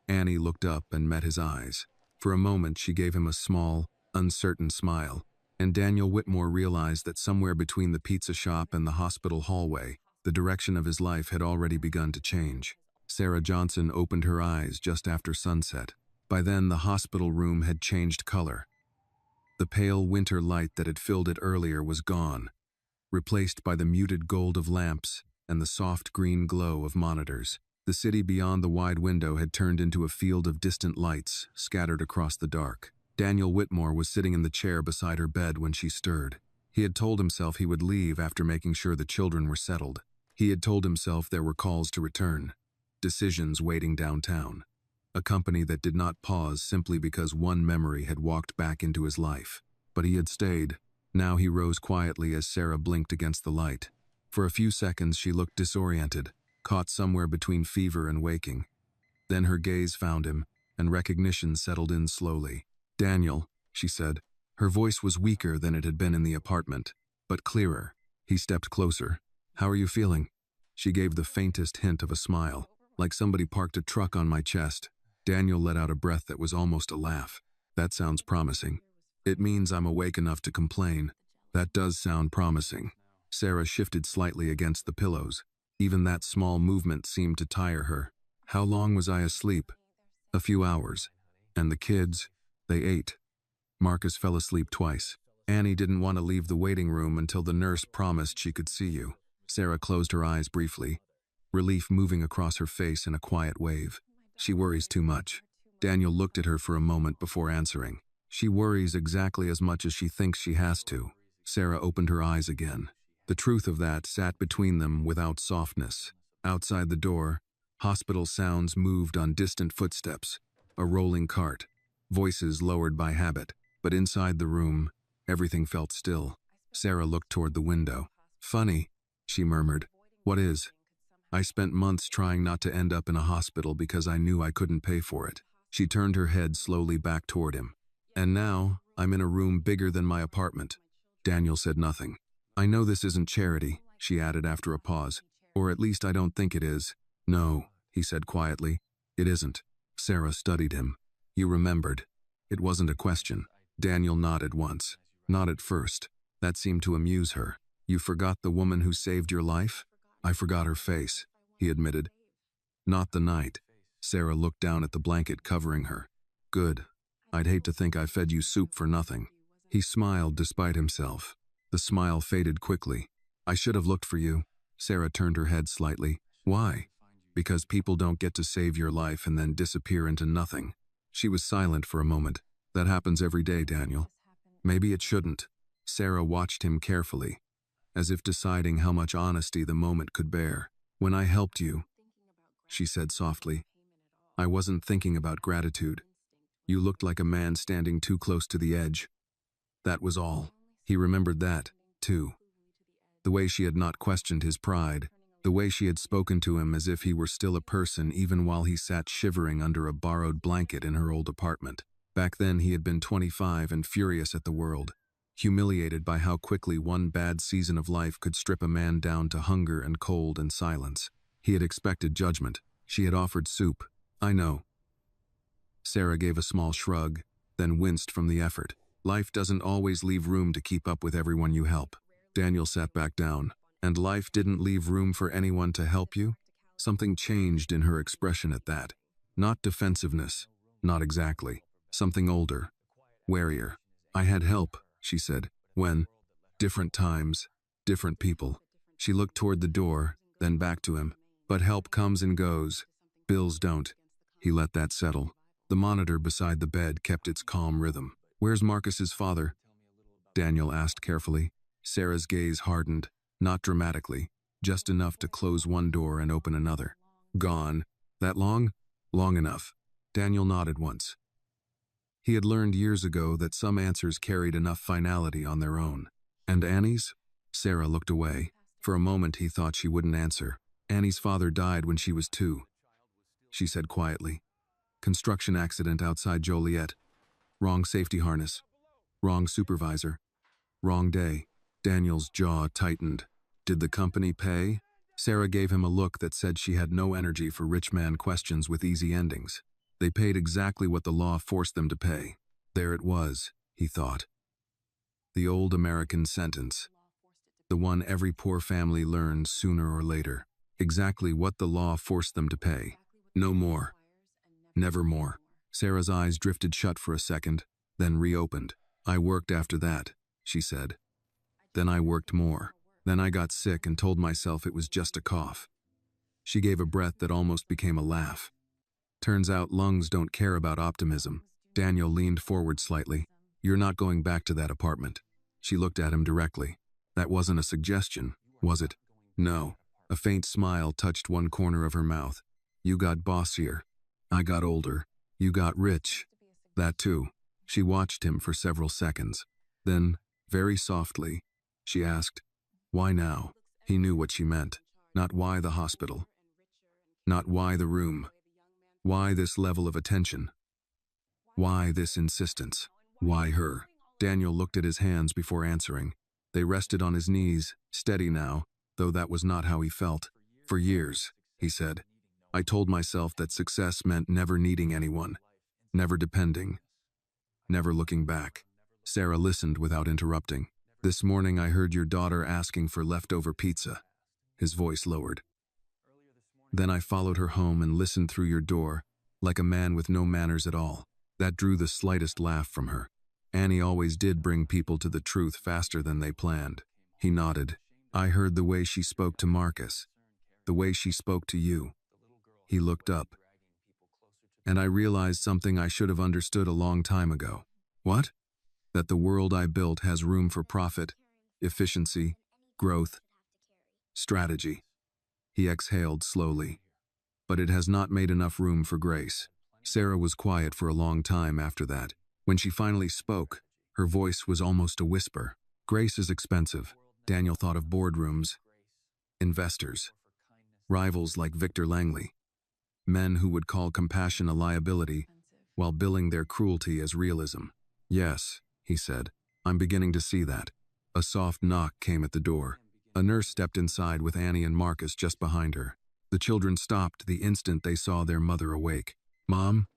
Annie looked up and met his eyes. For a moment, she gave him a small, uncertain smile, and Daniel Whitmore realized that somewhere between the pizza shop and the hospital hallway, the direction of his life had already begun to change. Sarah Johnson opened her eyes just after sunset. By then, the hospital room had changed color. The pale winter light that had filled it earlier was gone, replaced by the muted gold of lamps and the soft green glow of monitors. The city beyond the wide window had turned into a field of distant lights, scattered across the dark. Daniel Whitmore was sitting in the chair beside her bed when she stirred. He had told himself he would leave after making sure the children were settled. He had told himself there were calls to return, decisions waiting downtown. A company that did not pause simply because one memory had walked back into his life. But he had stayed. Now he rose quietly as Sarah blinked against the light. For a few seconds she looked disoriented, caught somewhere between fever and waking. Then her gaze found him, and recognition settled in slowly. "Daniel," she said. Her voice was weaker than it had been in the apartment, but clearer. He stepped closer. "How are you feeling?" She gave the faintest hint of a smile, like somebody parked a truck on my chest. Daniel let out a breath that was almost a laugh. "That sounds promising. It means I'm awake enough to complain." "That does sound promising." Sarah shifted slightly against the pillows. Even that small movement seemed to tire her. "How long was I asleep?" "A few hours. And the kids? They ate." "Marcus fell asleep twice. Annie didn't want to leave the waiting room until the nurse promised she could see you." Sarah closed her eyes briefly, relief moving across her face in a quiet wave. "She worries too much." Daniel looked at her for a moment before answering. "She worries exactly as much as she thinks she has to." Sarah opened her eyes again. The truth of that sat between them without softness. Outside the door, hospital sounds moved on distant footsteps, a rolling cart, voices lowered by habit. But inside the room, everything felt still. Sarah looked toward the window. "Funny," she murmured. "What is?" "I spent months trying not to end up in a hospital because I knew I couldn't pay for it." She turned her head slowly back toward him. "And now, I'm in a room bigger than my apartment." Daniel said nothing. "I know this isn't charity," she added after a pause. "Or at least I don't think it is." "No," he said quietly. "It isn't." Sarah studied him. "You remembered." It wasn't a question. Daniel nodded once. "Not at first." That seemed to amuse her. "You forgot the woman who saved your life?" "I forgot her face," he admitted. "Not the night." Sarah looked down at the blanket covering her. "Good. I'd hate to think I fed you soup for nothing." He smiled despite himself. The smile faded quickly. "I should have looked for you." Sarah turned her head slightly. "Why?" "Because people don't get to save your life and then disappear into nothing." She was silent for a moment. "That happens every day, Daniel." "Maybe it shouldn't." Sarah watched him carefully, as if deciding how much honesty the moment could bear. "When I helped you," she said softly, "I wasn't thinking about gratitude. You looked like a man standing too close to the edge. That was all." He remembered that, too. The way she had not questioned his pride, the way she had spoken to him as if he were still a person even while he sat shivering under a borrowed blanket in her old apartment. Back then he had been 25 and furious at the world, humiliated by how quickly one bad season of life could strip a man down to hunger and cold and silence. He had expected judgment. She had offered soup. "I know." Sarah gave a small shrug, then winced from the effort. "Life doesn't always leave room to keep up with everyone you help." Daniel sat back down. "And life didn't leave room for anyone to help you?" Something changed in her expression at that. Not defensiveness, not exactly. Something older, warier. "I had help," she said. "When? Different times, different people." She looked toward the door, then back to him. "But help comes and goes. Bills don't." He let that settle. The monitor beside the bed kept its calm rhythm. "Where's Marcus's father?" Daniel asked carefully. Sarah's gaze hardened, not dramatically, just enough to close one door and open another. "Gone. That long?" "Long enough." Daniel nodded once. He had learned years ago that some answers carried enough finality on their own. "And Annie's?" Sarah looked away. For a moment he thought she wouldn't answer. "Annie's father died when she was 2. She said quietly. "Construction accident outside Joliet. Wrong safety harness. Wrong supervisor. Wrong day." Daniel's jaw tightened. "Did the company pay?" Sarah gave him a look that said she had no energy for rich man questions with easy endings. They paid exactly what the law forced them to pay. There it was, he thought. The old American sentence. The one every poor family learns sooner or later. Exactly what the law forced them to pay. No more. Never more. Sarah's eyes drifted shut for a second, then reopened. "I worked after that," she said. "Then I worked more. Then I got sick and told myself it was just a cough." She gave a breath that almost became a laugh. Turns out lungs don't care about optimism. Daniel leaned forward slightly. You're not going back to that apartment. She looked at him directly. That wasn't a suggestion, was it? No. A faint smile touched one corner of her mouth. You got bossier. I got older. You got rich. That too. She watched him for several seconds. Then, very softly, she asked, why now? He knew what she meant. Not why the hospital. Not why the room. Why this level of attention? Why this insistence? Why her? Daniel looked at his hands before answering. They rested on his knees, steady now, though that was not how he felt. For years, he said, I told myself that success meant never needing anyone, never depending, never looking back. Sarah listened without interrupting. This morning I heard your daughter asking for leftover pizza. His voice lowered. Then I followed her home and listened through your door, like a man with no manners at all. That drew the slightest laugh from her. Annie always did bring people to the truth faster than they planned. He nodded. I heard the way she spoke to Marcus, the way she spoke to you. He looked up. And I realized something I should have understood a long time ago. What? That the world I built has room for profit, efficiency, growth, strategy. He exhaled slowly. But it has not made enough room for grace. Sarah was quiet for a long time after that. When she finally spoke, her voice was almost a whisper. Grace is expensive. Daniel thought of boardrooms, investors, rivals like Victor Langley, men who would call compassion a liability while billing their cruelty as realism. Yes, he said, I'm beginning to see that. A soft knock came at the door. A nurse stepped inside with Annie and Marcus just behind her. The children stopped the instant they saw their mother awake. Mom?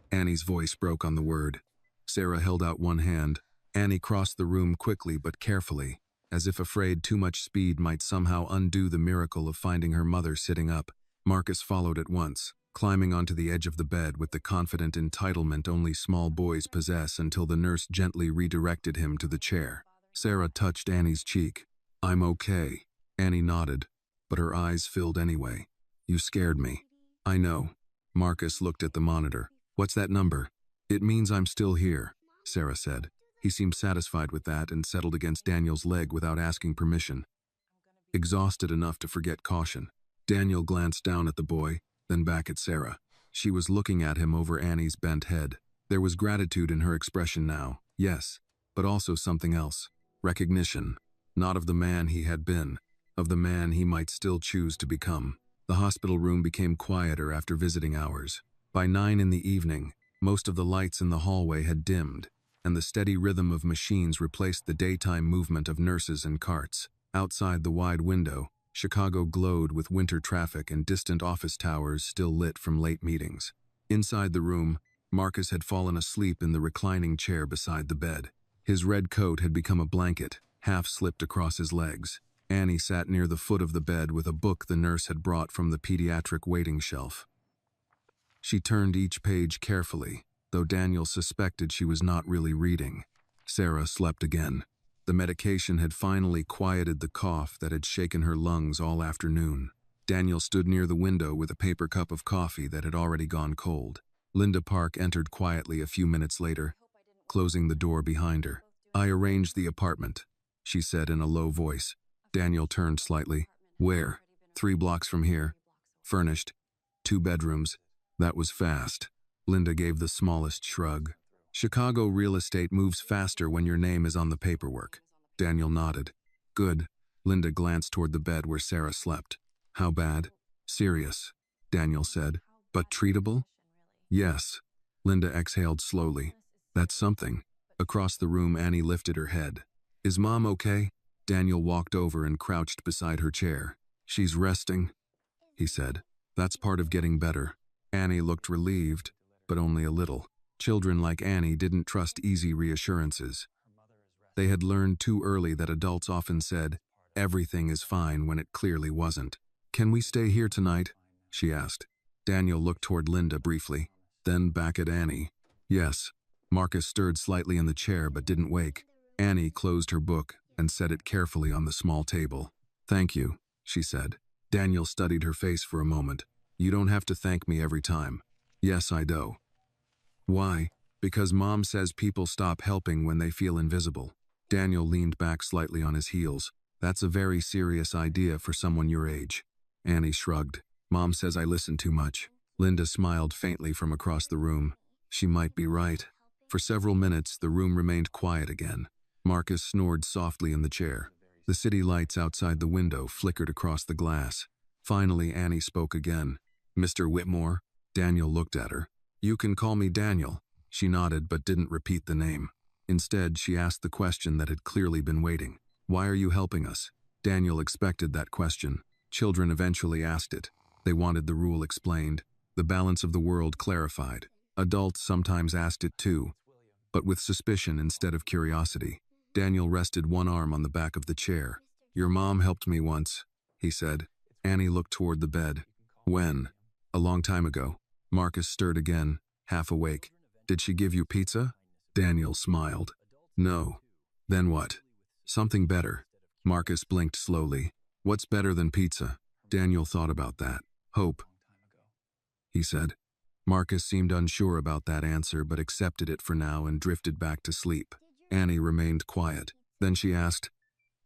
Annie's voice broke on the word. Sarah held out one hand. Annie crossed the room quickly but carefully, as if afraid too much speed might somehow undo the miracle of finding her mother sitting up. Marcus followed at once, climbing onto the edge of the bed with the confident entitlement only small boys possess until the nurse gently redirected him to the chair. Sarah touched Annie's cheek. I'm okay. Annie nodded, but her eyes filled anyway. You scared me. I know. Marcus looked at the monitor. What's that number? It means I'm still here, Sarah said. He seemed satisfied with that and settled against Daniel's leg without asking permission. Exhausted enough to forget caution, Daniel glanced down at the boy, then back at Sarah. She was looking at him over Annie's bent head. There was gratitude in her expression now, yes, but also something else. Recognition, not of the man he had been, of the man he might still choose to become. The hospital room became quieter after visiting hours. By 9 in the evening, most of the lights in the hallway had dimmed, and the steady rhythm of machines replaced the daytime movement of nurses and carts. Outside the wide window, Chicago glowed with winter traffic and distant office towers still lit from late meetings. Inside the room, Marcus had fallen asleep in the reclining chair beside the bed. His red coat had become a blanket, half slipped across his legs. Annie sat near the foot of the bed with a book the nurse had brought from the pediatric waiting shelf. She turned each page carefully, though Daniel suspected she was not really reading. Sarah slept again. The medication had finally quieted the cough that had shaken her lungs all afternoon. Daniel stood near the window with a paper cup of coffee that had already gone cold. Linda Park entered quietly a few minutes later, closing the door behind her. I arranged the apartment, she said in a low voice. Daniel turned slightly. Where? 3 blocks from here. Furnished. 2 bedrooms. That was fast. Linda gave the smallest shrug. Chicago real estate moves faster when your name is on the paperwork. Daniel nodded. Good. Linda glanced toward the bed where Sarah slept. How bad? Serious, Daniel said. But treatable? Yes. Linda exhaled slowly. That's something. Across the room, Annie lifted her head. Is Mom okay? Daniel walked over and crouched beside her chair. She's resting, he said. That's part of getting better. Annie looked relieved, but only a little. Children like Annie didn't trust easy reassurances. They had learned too early that adults often said, everything is fine when it clearly wasn't. Can we stay here tonight? She asked. Daniel looked toward Linda briefly, then back at Annie. Yes. Marcus stirred slightly in the chair but didn't wake. Annie closed her book and set it carefully on the small table. Thank you, she said. Daniel studied her face for a moment. You don't have to thank me every time. Yes, I do. Why? Because Mom says people stop helping when they feel invisible. Daniel leaned back slightly on his heels. That's a very serious idea for someone your age. Annie shrugged. Mom says I listen too much. Linda smiled faintly from across the room. She might be right. For several minutes, the room remained quiet again. Marcus snored softly in the chair. The city lights outside the window flickered across the glass. Finally, Annie spoke again. Mr. Whitmore? Daniel looked at her. You can call me Daniel. She nodded but didn't repeat the name. Instead, she asked the question that had clearly been waiting. Why are you helping us? Daniel expected that question. Children eventually asked it. They wanted the rule explained, the balance of the world clarified. Adults sometimes asked it too, but with suspicion instead of curiosity. Daniel rested one arm on the back of the chair. Your mom helped me once, he said. Annie looked toward the bed. When? A long time ago. Marcus stirred again, half awake. Did she give you pizza? Daniel smiled. No. Then what? Something better. Marcus blinked slowly. What's better than pizza? Daniel thought about that. Hope, he said. Marcus seemed unsure about that answer but accepted it for now and drifted back to sleep. Annie remained quiet. Then she asked,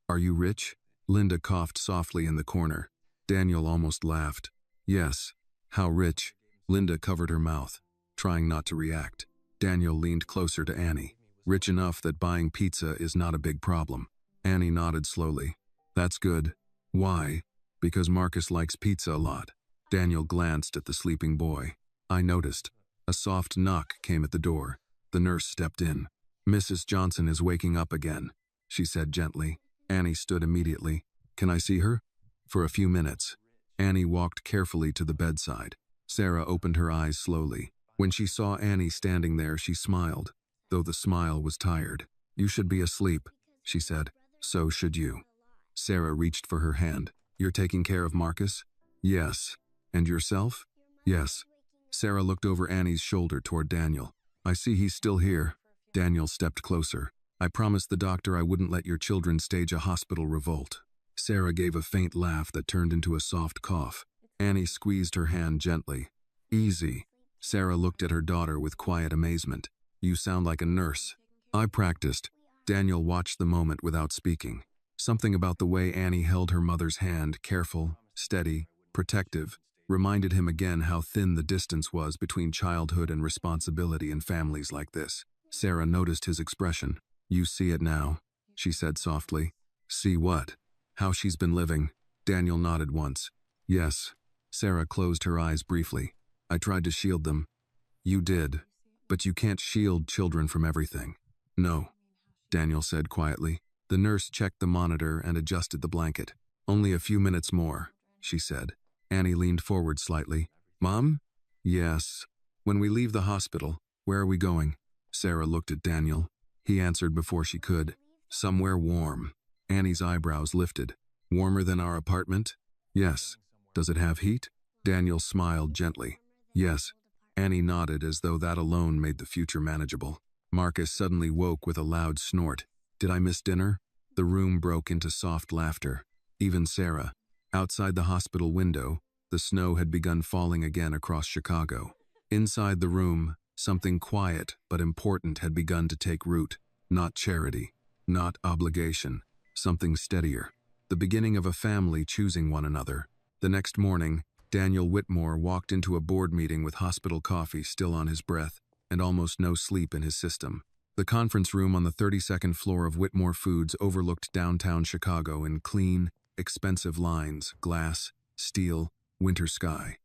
Are you rich? Linda coughed softly in the corner. Daniel almost laughed. Yes. How rich? Linda covered her mouth, trying not to react. Daniel leaned closer to Annie. Rich enough that buying pizza is not a big problem. Annie nodded slowly. That's good. Why? Because Marcus likes pizza a lot. Daniel glanced at the sleeping boy. I noticed. A soft knock came at the door. The nurse stepped in. Mrs. Johnson is waking up again, she said gently. Annie stood immediately. Can I see her? For a few minutes. Annie walked carefully to the bedside. Sarah opened her eyes slowly. When she saw Annie standing there, she smiled, though the smile was tired. You should be asleep, she said. So should you. Sarah reached for her hand. You're taking care of Marcus? Yes. And yourself? Yes. Sarah looked over Annie's shoulder toward Daniel. I see he's still here. Daniel stepped closer. I promised the doctor I wouldn't let your children stage a hospital revolt. Sarah gave a faint laugh that turned into a soft cough. Annie squeezed her hand gently. Easy. Sarah looked at her daughter with quiet amazement. You sound like a nurse. I practiced. Daniel watched the moment without speaking. Something about the way Annie held her mother's hand, careful, steady, protective, reminded him again how thin the distance was between childhood and responsibility in families like this. Sarah noticed his expression. You see it now, she said softly. See what? How she's been living. Daniel nodded once. Yes. Sarah closed her eyes briefly. I tried to shield them. You did. But you can't shield children from everything. No, Daniel said quietly. The nurse checked the monitor and adjusted the blanket. Only a few minutes more, she said. Annie leaned forward slightly. Mom? Yes. When we leave the hospital, where are we going? Sarah looked at Daniel. He answered before she could. Somewhere warm. Annie's eyebrows lifted. Warmer than our apartment? Yes. Does it have heat? Daniel smiled gently. Yes. Annie nodded as though that alone made the future manageable. Marcus suddenly woke with a loud snort. Did I miss dinner? The room broke into soft laughter. Even Sarah. Outside the hospital window, the snow had begun falling again across Chicago. Inside the room, something quiet but important had begun to take root. Not charity, not obligation, something steadier. The beginning of a family choosing one another. The next morning, Daniel Whitmore walked into a board meeting with hospital coffee still on his breath and almost no sleep in his system. The conference room on the 32nd floor of Whitmore Foods overlooked downtown Chicago in clean, expensive lines, glass, steel, winter sky.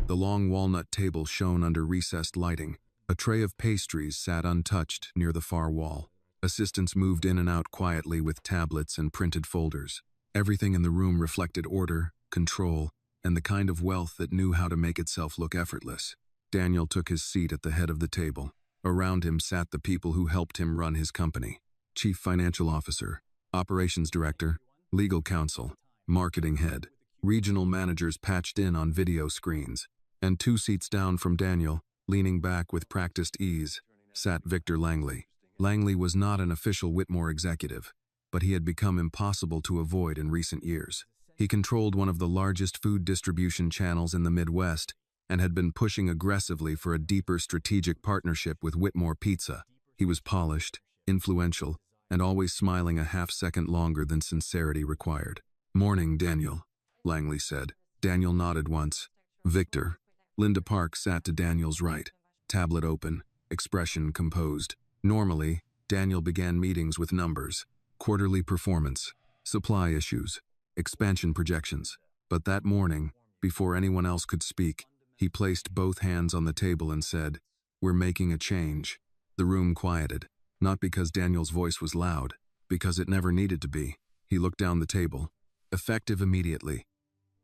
The long walnut table shone under recessed lighting. A tray of pastries sat untouched near the far wall. Assistants moved in and out quietly with tablets and printed folders. Everything in the room reflected order, control, and the kind of wealth that knew how to make itself look effortless. Daniel took his seat at the head of the table. Around him sat the people who helped him run his company. Chief Financial Officer, Operations Director, Legal Counsel, Marketing Head. Regional managers patched in on video screens. And 2 seats down from Daniel, leaning back with practiced ease, sat Victor Langley. Langley was not an official Whitmore executive, but he had become impossible to avoid in recent years. He controlled one of the largest food distribution channels in the Midwest and had been pushing aggressively for a deeper strategic partnership with Whitmore Pizza. He was polished, influential, and always smiling a half-second longer than sincerity required. "Morning, Daniel," Langley said. Daniel nodded once. "Victor." Linda Park sat to Daniel's right, tablet open, expression composed. Normally, Daniel began meetings with numbers, quarterly performance, supply issues, expansion projections. But that morning, before anyone else could speak, he placed both hands on the table and said, "We're making a change." The room quieted, not because Daniel's voice was loud, because it never needed to be. He looked down the table. "Effective immediately.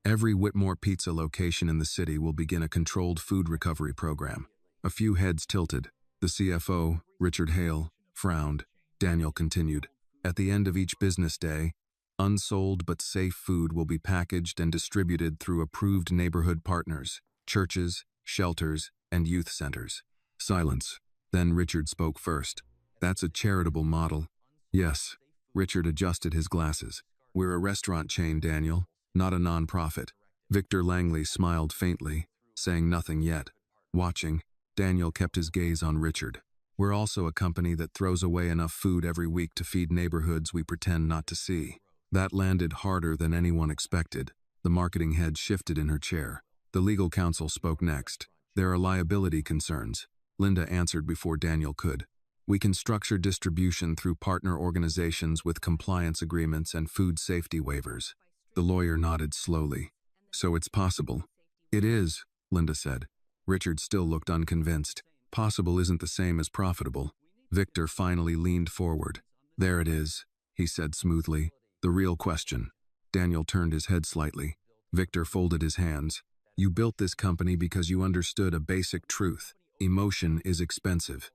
Every Whitmore Pizza location in the city will begin a controlled food recovery program." A few heads tilted. The CFO, Richard Hale, frowned. Daniel continued, "At the end of each business day, unsold but safe food will be packaged and distributed through approved neighborhood partners, churches, shelters, and youth centers." Silence. Then Richard spoke first. "That's a charitable model." "Yes." Richard adjusted his glasses. "We're a restaurant chain, Daniel, not a non-profit." Victor Langley smiled faintly, saying nothing yet. Watching, Daniel kept his gaze on Richard. "We're also a company that throws away enough food every week to feed neighborhoods we pretend not to see." That landed harder than anyone expected. The marketing head shifted in her chair. The legal counsel spoke next. "There are liability concerns." Linda answered before Daniel could. "We can structure distribution through partner organizations with compliance agreements and food safety waivers." The lawyer nodded slowly. "So it's possible." "It is," Linda said. Richard still looked unconvinced. "Possible isn't the same as profitable." Victor finally leaned forward. "There it is," he said smoothly. "The real question." Daniel turned his head slightly. Victor folded his hands. "You built this company because you understood a basic truth. Emotion is expensive.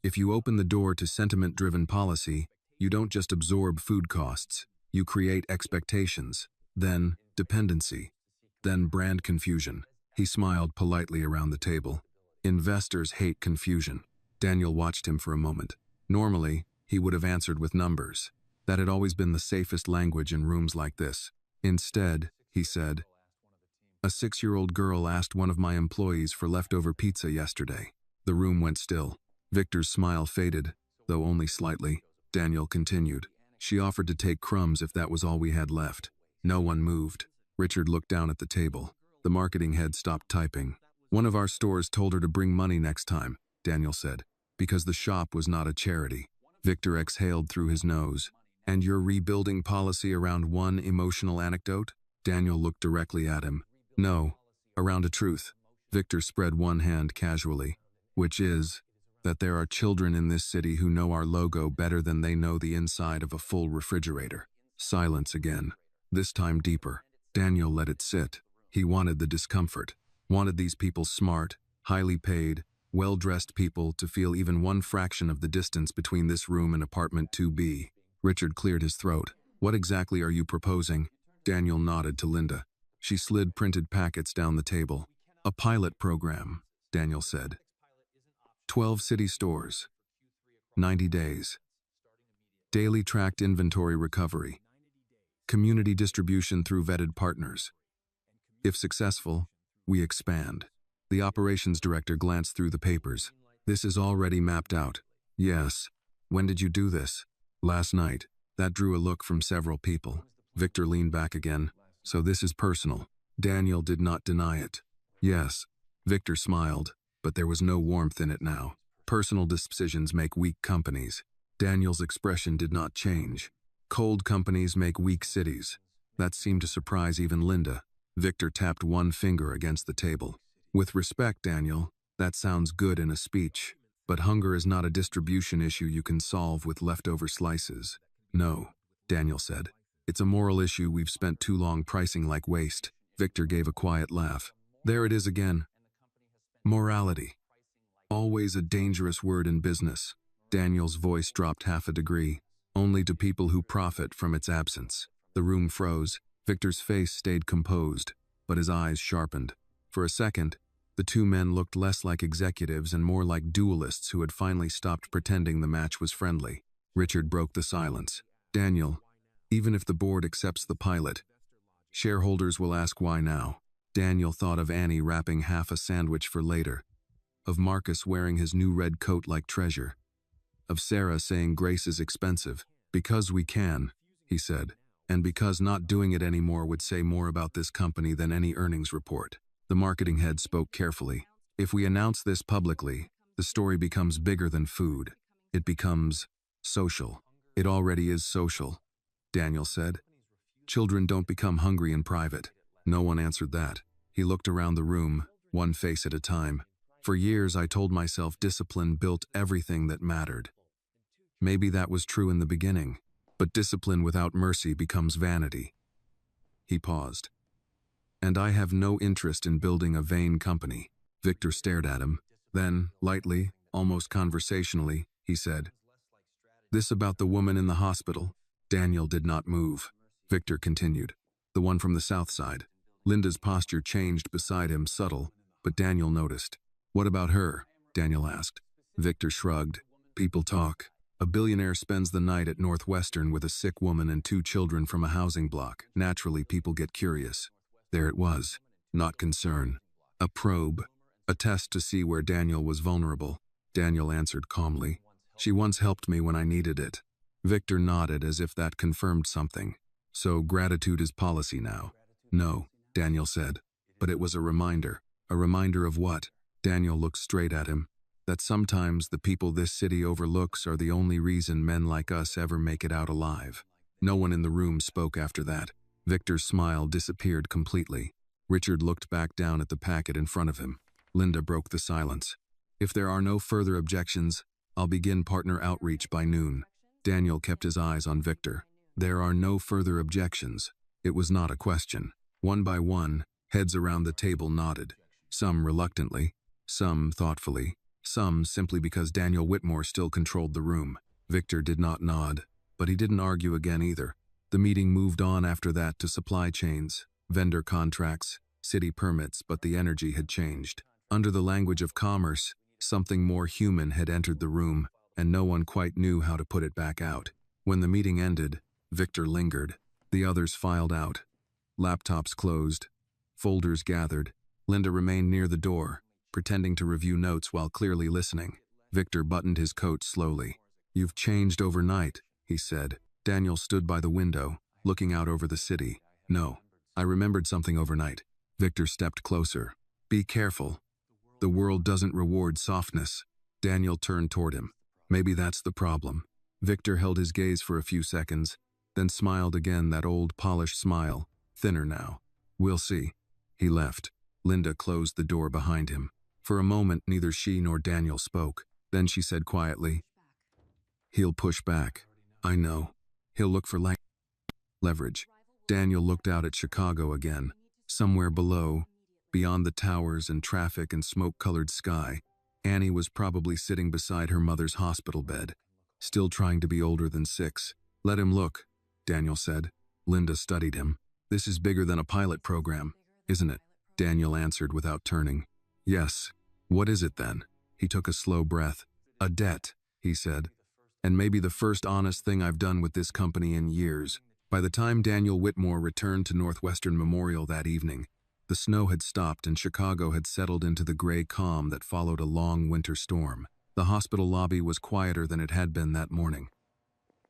If you open the door to sentiment-driven policy, you don't just absorb food costs. You create expectations, then dependency, then brand confusion." He smiled politely around the table. "Investors hate confusion." Daniel watched him for a moment. Normally, he would have answered with numbers. That had always been the safest language in rooms like this. Instead, he said, "A 6-year-old girl asked one of my employees for leftover pizza yesterday." The room went still. Victor's smile faded, though only slightly. Daniel continued. "She offered to take crumbs if that was all we had left." No one moved. Richard looked down at the table. The marketing head stopped typing. "One of our stores told her to bring money next time," Daniel said, "because the shop was not a charity." Victor exhaled through his nose. "And you're rebuilding policy around one emotional anecdote?" Daniel looked directly at him. "No, around a truth." Victor spread one hand casually. "Which is that there are children in this city who know our logo better than they know the inside of a full refrigerator." Silence again, this time deeper. Daniel let it sit. He wanted the discomfort, wanted these people smart, highly paid, well-dressed people to feel even one fraction of the distance between this room and apartment 2B. Richard cleared his throat. "What exactly are you proposing?" Daniel nodded to Linda. She slid printed packets down the table. "A pilot program," Daniel said. 12 city stores. 90 days. Daily tracked inventory recovery. Community distribution through vetted partners. If successful, we expand." The operations director glanced through the papers. "This is already mapped out." "Yes. When did you do this?" "Last night." That drew a look from several people. Victor leaned back again. "So this is personal." Daniel did not deny it. "Yes." Victor smiled, but there was no warmth in it now. "Personal decisions make weak companies." Daniel's expression did not change. "Cold companies make weak cities." That seemed to surprise even Linda. Victor tapped one finger against the table. "With respect, Daniel, that sounds good in a speech, but hunger is not a distribution issue you can solve with leftover slices." "No," Daniel said. "It's a moral issue we've spent too long pricing like waste." Victor gave a quiet laugh. "There it is again. Morality. Always a dangerous word in business." Daniel's voice dropped half a degree. "Only to people who profit from its absence." The room froze. Victor's face stayed composed, but his eyes sharpened. For a second, the two men looked less like executives and more like duelists who had finally stopped pretending the match was friendly. Richard broke the silence. "Daniel, even if the board accepts the pilot, Shareholders will ask why now. Daniel thought of Annie wrapping half a sandwich for later, of Marcus wearing his new red coat like treasure, of Sarah saying grace is expensive. Because we can, he said, and because not doing it anymore would say more about this company than any earnings report. The marketing head spoke carefully. If we announce this publicly, the story becomes bigger than food. It becomes social. It already is social, Daniel said. Children don't become hungry in private. No one answered that. He looked around the room, one face at a time. For years I told myself discipline built everything that mattered. Maybe that was true in the beginning, but discipline without mercy becomes vanity. He paused. And I have no interest in building a vain company. Victor stared at him. Then, lightly, almost conversationally, he said, "This about the woman in the hospital." Daniel did not move. Victor continued, "The one from the south side." Linda's posture changed beside him, subtle, but Daniel noticed. "What about her?" Daniel asked. Victor shrugged. "People talk. A billionaire spends the night at Northwestern with a sick woman and 2 children from a housing block. Naturally, people get curious." There it was. Not concern. A probe. A test to see where Daniel was vulnerable. Daniel answered calmly, "She once helped me when I needed it." Victor nodded as if that confirmed something. "So gratitude is policy now?" "No," Daniel said. "But it was a reminder." "A reminder of what?" Daniel looked straight at him. "That sometimes the people this city overlooks are the only reason men like us ever make it out alive." No one in the room spoke after that. Victor's smile disappeared completely. Richard looked back down at the packet in front of him. Linda broke the silence. "If there are no further objections, I'll begin partner outreach by noon." Daniel kept his eyes on Victor. "There are no further objections." It was not a question. One by one, heads around the table nodded. Some reluctantly, some thoughtfully, some simply because Daniel Whitmore still controlled the room. Victor did not nod, but he didn't argue again either. The meeting moved on after that to supply chains, vendor contracts, city permits, but the energy had changed. Under the language of commerce, something more human had entered the room, and no one quite knew how to put it back out. When the meeting ended, Victor lingered. The others filed out. Laptops closed. Folders gathered. Linda remained near the door, pretending to review notes while clearly listening. Victor buttoned his coat slowly. "You've changed overnight," he said. Daniel stood by the window, looking out over the city. "No, I remembered something overnight." Victor stepped closer. "Be careful. The world doesn't reward softness." Daniel turned toward him. "Maybe that's the problem." Victor held his gaze for a few seconds, then smiled again, that old polished smile, thinner now. "We'll see." He left. Linda closed the door behind him. For a moment, neither she nor Daniel spoke. Then she said quietly, "He'll push back. I know. He'll look for leverage." Daniel looked out at Chicago again. Somewhere below, beyond the towers and traffic and smoke-colored sky, Annie was probably sitting beside her mother's hospital bed, still trying to be older than 6. "Let him look," Daniel said. Linda studied him. "This is bigger than a pilot program, isn't it?" Daniel answered without turning. "Yes." "What is it then?" He took a slow breath. "A debt," he said. "And maybe the first honest thing I've done with this company in years." By the time Daniel Whitmore returned to Northwestern Memorial that evening, the snow had stopped and Chicago had settled into the gray calm that followed a long winter storm. The hospital lobby was quieter than it had been that morning.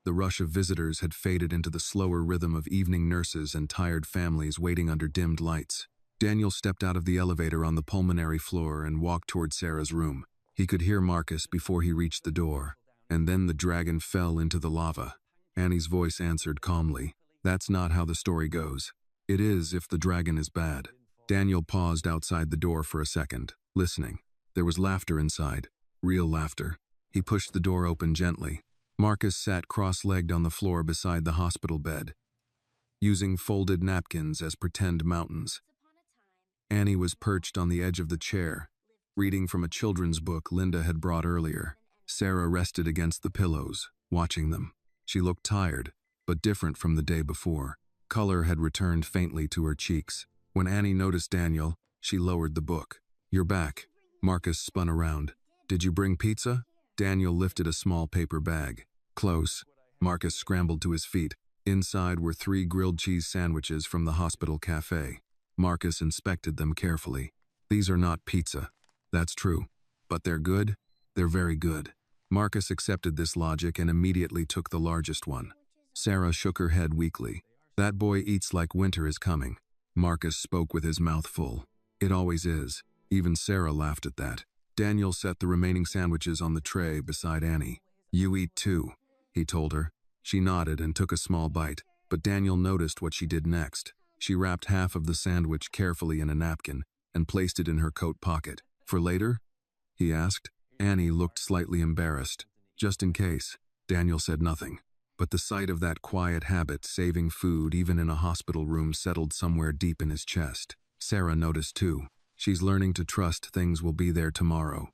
The rush of visitors had faded into the slower rhythm of evening nurses and tired families waiting under dimmed lights. Daniel stepped out of the elevator on the pulmonary floor and walked toward Sarah's room. He could hear Marcus before he reached the door. And then the dragon fell into the lava. Annie's voice answered calmly, "That's not how the story goes. It is if the dragon is bad." Daniel paused outside the door for a second, listening. There was laughter inside, real laughter. He pushed the door open gently. Marcus sat cross-legged on the floor beside the hospital bed, using folded napkins as pretend mountains. Annie was perched on the edge of the chair, reading from a children's book Linda had brought earlier. Sarah rested against the pillows, watching them. She looked tired, but different from the day before. Color had returned faintly to her cheeks. When Annie noticed Daniel, she lowered the book. "You're back." Marcus spun around. "Did you bring pizza?" Daniel lifted a small paper bag. "Close." Marcus scrambled to his feet. Inside were 3 grilled cheese sandwiches from the hospital cafe. Marcus inspected them carefully. These are not pizza. That's true. But they're good. They're very good. Marcus accepted this logic and immediately took the largest one. Sarah shook her head weakly. That boy eats like winter is coming. Marcus spoke with his mouth full. It always is. Even Sarah laughed at that. Daniel set the remaining sandwiches on the tray beside Annie. You eat too, he told her. She nodded and took a small bite, but Daniel noticed what she did next. She wrapped half of the sandwich carefully in a napkin and placed it in her coat pocket. For later? He asked. Annie looked slightly embarrassed. Just in case. Daniel said nothing. But the sight of that quiet habit, saving food even in a hospital room, settled somewhere deep in his chest. Sarah noticed too. She's learning to trust things will be there tomorrow,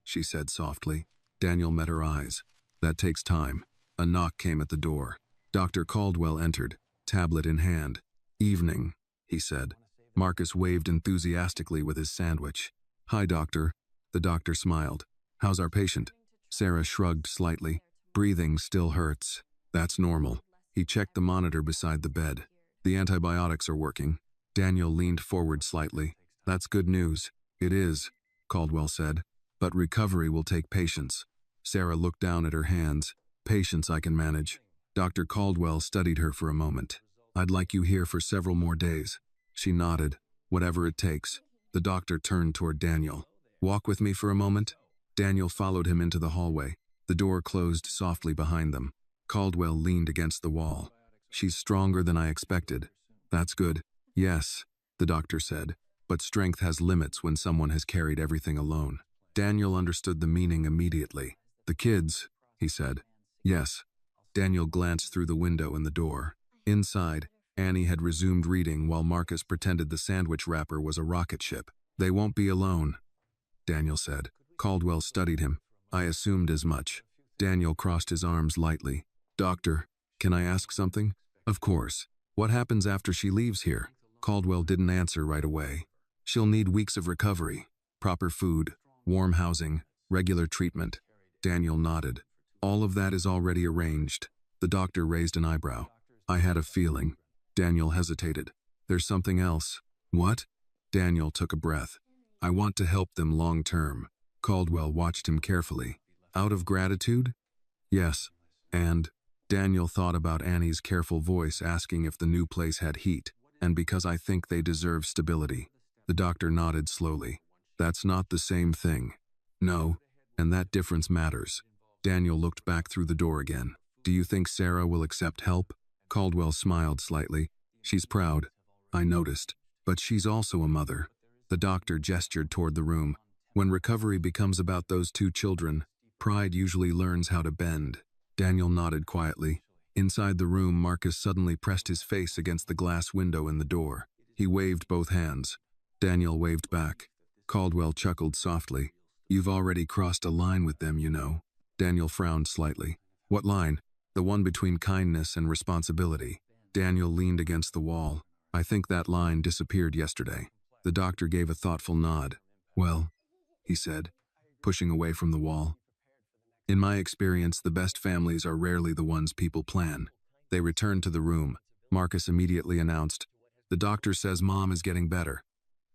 she said softly. Daniel met her eyes. That takes time. A knock came at the door. Dr. Caldwell entered, tablet in hand. Evening, he said. Marcus waved enthusiastically with his sandwich. Hi, doctor. The doctor smiled. How's our patient? Sarah shrugged slightly. Breathing still hurts. That's normal. He checked the monitor beside the bed. The antibiotics are working. Daniel leaned forward slightly. That's good news. It is, Caldwell said. But recovery will take patience. Sarah looked down at her hands. Patience I can manage. Dr. Caldwell studied her for a moment. I'd like you here for several more days. She nodded. Whatever it takes. The doctor turned toward Daniel. Walk with me for a moment. Daniel followed him into the hallway. The door closed softly behind them. Caldwell leaned against the wall. She's stronger than I expected. That's good. Yes, the doctor said. But strength has limits when someone has carried everything alone. Daniel understood the meaning immediately. The kids, he said. Yes. Daniel glanced through the window and the door. Inside, Annie had resumed reading while Marcus pretended the sandwich wrapper was a rocket ship. They won't be alone, Daniel said. Caldwell studied him. I assumed as much. Daniel crossed his arms lightly. Doctor, can I ask something? Of course. What happens after she leaves here? Caldwell didn't answer right away. She'll need weeks of recovery, proper food, warm housing, regular treatment. Daniel nodded. All of that is already arranged. The doctor raised an eyebrow. I had a feeling. Daniel hesitated. There's something else. What? Daniel took a breath. I want to help them long term. Caldwell watched him carefully. Out of gratitude? Yes. And Daniel thought about Annie's careful voice asking if the new place had heat, and because I think they deserve stability. The doctor nodded slowly. That's not the same thing. No, and that difference matters. Daniel looked back through the door again. Do you think Sarah will accept help? Caldwell smiled slightly. She's proud. I noticed. But she's also a mother. The doctor gestured toward the room. When recovery becomes about those 2 children, pride usually learns how to bend. Daniel nodded quietly. Inside the room, Marcus suddenly pressed his face against the glass window in the door. He waved both hands. Daniel waved back. Caldwell chuckled softly. You've already crossed a line with them, you know. Daniel frowned slightly. What line? The one between kindness and responsibility. Daniel leaned against the wall. I think that line disappeared yesterday. The doctor gave a thoughtful nod. Well, he said, pushing away from the wall. In my experience, the best families are rarely the ones people plan. They returned to the room. Marcus immediately announced, The doctor says Mom is getting better.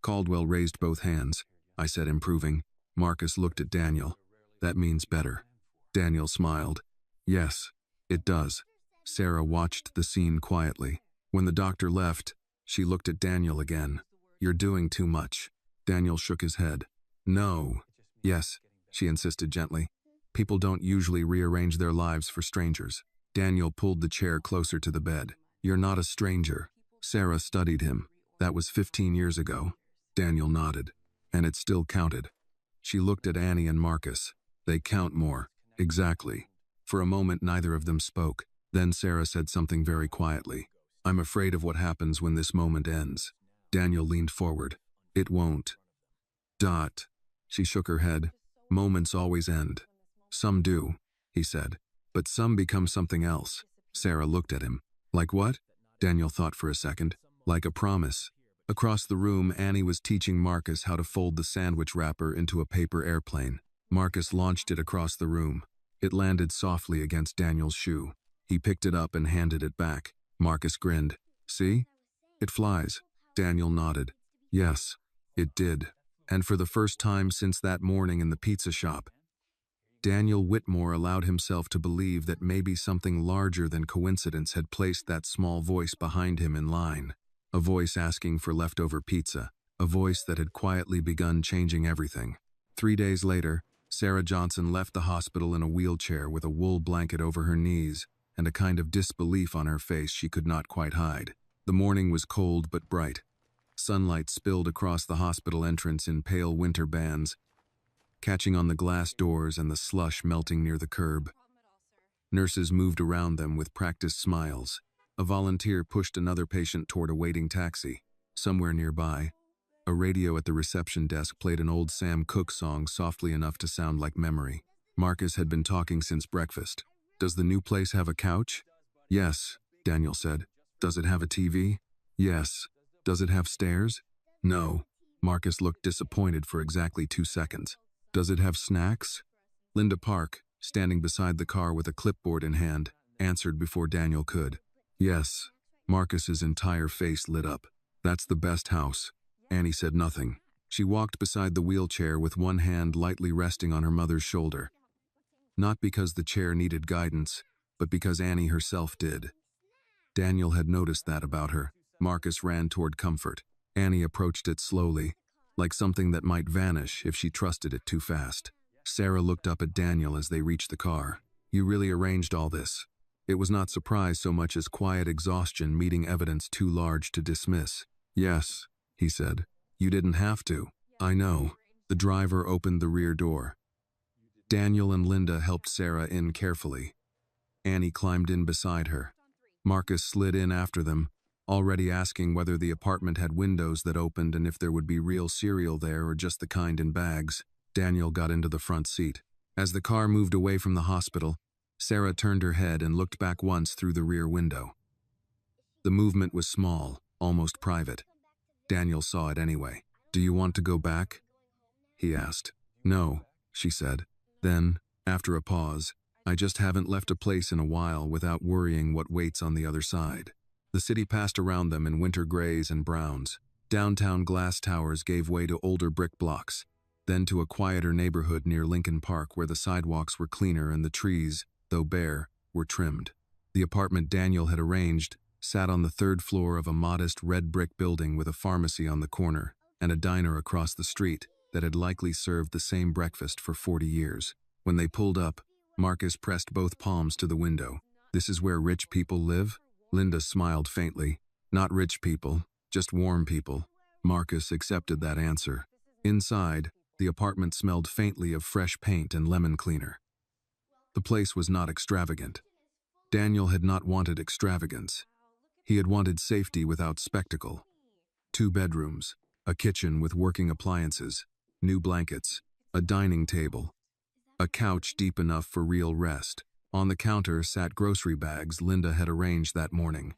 Caldwell raised both hands. I said, improving. Marcus looked at Daniel. That means better. Daniel smiled. Yes, it does. Sarah watched the scene quietly. When the doctor left, she looked at Daniel again. You're doing too much. Daniel shook his head. No. Yes, she insisted gently. People don't usually rearrange their lives for strangers. Daniel pulled the chair closer to the bed. You're not a stranger. Sarah studied him. That was 15 years ago. Daniel nodded. And it still counted. She looked at Annie and Marcus. They count more. Exactly. For a moment, neither of them spoke. Then Sarah said something very quietly. I'm afraid of what happens when this moment ends. Daniel leaned forward. It won't. Dot. She shook her head. Moments always end. Some do, he said. But some become something else. Sarah looked at him. Like what? Daniel thought for a second. Like a promise. Across the room, Annie was teaching Marcus how to fold the sandwich wrapper into a paper airplane. Marcus launched it across the room. It landed softly against Daniel's shoe. He picked it up and handed it back. Marcus grinned. See? It flies. Daniel nodded. Yes, it did. And for the first time since that morning in the pizza shop, Daniel Whitmore allowed himself to believe that maybe something larger than coincidence had placed that small voice behind him in line. A voice asking for leftover pizza. A voice that had quietly begun changing everything. 3 days later, Sarah Johnson left the hospital in a wheelchair with a wool blanket over her knees and a kind of disbelief on her face she could not quite hide. The morning was cold but bright. Sunlight spilled across the hospital entrance in pale winter bands, catching on the glass doors and the slush melting near the curb. Nurses moved around them with practiced smiles. A volunteer pushed another patient toward a waiting taxi. Somewhere nearby, a radio at the reception desk played an old Sam Cooke song softly enough to sound like memory. Marcus had been talking since breakfast. Does the new place have a couch? Yes, Daniel said. Does it have a TV? Yes. Does it have stairs? No. Marcus looked disappointed for exactly 2 seconds. Does it have snacks? Linda Park, standing beside the car with a clipboard in hand, answered before Daniel could. Yes. Marcus's entire face lit up. That's the best house. Annie said nothing. She walked beside the wheelchair with one hand lightly resting on her mother's shoulder. Not because the chair needed guidance, but because Annie herself did. Daniel had noticed that about her. Marcus ran toward comfort. Annie approached it slowly, like something that might vanish if she trusted it too fast. Sarah looked up at Daniel as they reached the car. You really arranged all this. It was not surprise so much as quiet exhaustion meeting evidence too large to dismiss. Yes, he said. You didn't have to. I know. The driver opened the rear door. Daniel and Linda helped Sarah in carefully. Annie climbed in beside her. Marcus slid in after them, already asking whether the apartment had windows that opened and if there would be real cereal there or just the kind in bags. Daniel got into the front seat. As the car moved away from the hospital, Sarah turned her head and looked back once through the rear window. The movement was small, almost private. Daniel saw it anyway. Do you want to go back? He asked. No, she said. Then, after a pause, I just haven't left a place in a while without worrying what waits on the other side. The city passed around them in winter grays and browns. Downtown glass towers gave way to older brick blocks, then to a quieter neighborhood near Lincoln Park where the sidewalks were cleaner and the trees, though bare, were trimmed. The apartment Daniel had arranged sat on the 3rd floor of a modest red brick building with a pharmacy on the corner and a diner across the street that had likely served the same breakfast for 40 years. When they pulled up, Marcus pressed both palms to the window. This is where rich people live? Linda smiled faintly. Not rich people, just warm people. Marcus accepted that answer. Inside, the apartment smelled faintly of fresh paint and lemon cleaner. The place was not extravagant. Daniel had not wanted extravagance. He had wanted safety without spectacle. 2 bedrooms, a kitchen with working appliances, new blankets, a dining table, a couch deep enough for real rest. On the counter sat grocery bags Linda had arranged that morning.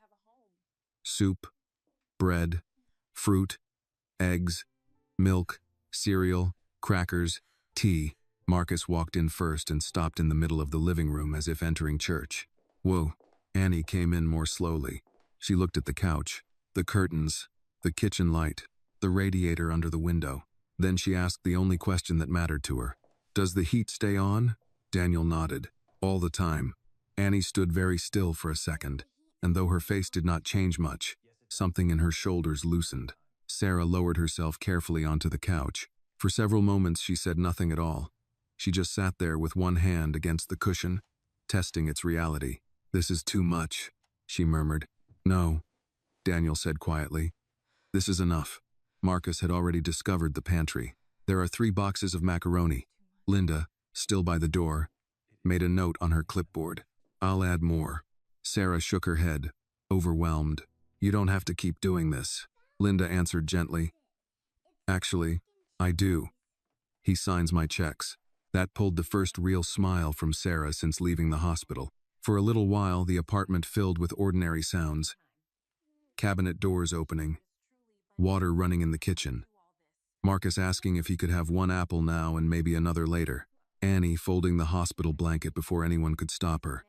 Soup, bread, fruit, eggs, milk, cereal, crackers, tea. Marcus walked in first and stopped in the middle of the living room as if entering church. Whoa. Annie came in more slowly. She looked at the couch, the curtains, the kitchen light, the radiator under the window. Then she asked the only question that mattered to her. Does the heat stay on? Daniel nodded. All the time. Annie stood very still for a second, and though her face did not change much, something in her shoulders loosened. Sarah lowered herself carefully onto the couch. For several moments she said nothing at all. She just sat there with one hand against the cushion, testing its reality. This is too much, she murmured. No, Daniel said quietly. This is enough. Marcus had already discovered the pantry. There are 3 boxes of macaroni. Linda, still by the door, made a note on her clipboard. I'll add more. Sarah shook her head, overwhelmed. You don't have to keep doing this. Linda answered gently. Actually, I do. He signs my checks. That pulled the first real smile from Sarah since leaving the hospital. For a little while, the apartment filled with ordinary sounds. Cabinet doors opening. Water running in the kitchen. Marcus asking if he could have 1 apple now and maybe another later. Annie folding the hospital blanket before anyone could stop her.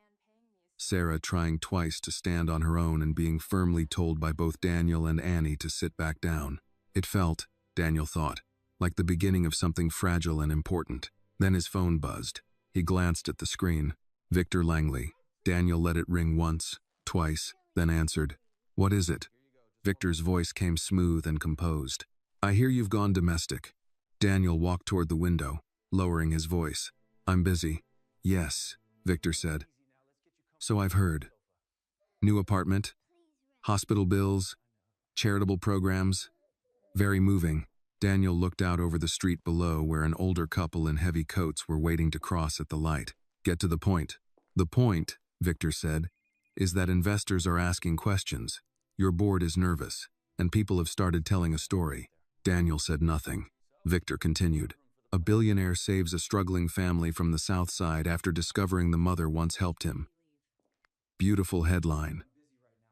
Sarah trying twice to stand on her own and being firmly told by both Daniel and Annie to sit back down. It felt, Daniel thought, like the beginning of something fragile and important. Then his phone buzzed. He glanced at the screen. Victor Langley. Daniel let it ring once, twice, then answered. "What is it?" Victor's voice came smooth and composed. "I hear you've gone domestic." Daniel walked toward the window, lowering his voice. "I'm busy." "Yes," Victor said. "So I've heard. New apartment, hospital bills, charitable programs. Very moving." Daniel looked out over the street below where an older couple in heavy coats were waiting to cross at the light. "Get to the point." "The point," Victor said, "is that investors are asking questions. Your board is nervous, and people have started telling a story." Daniel said nothing. Victor continued. "A billionaire saves a struggling family from the South Side after discovering the mother once helped him." Beautiful headline.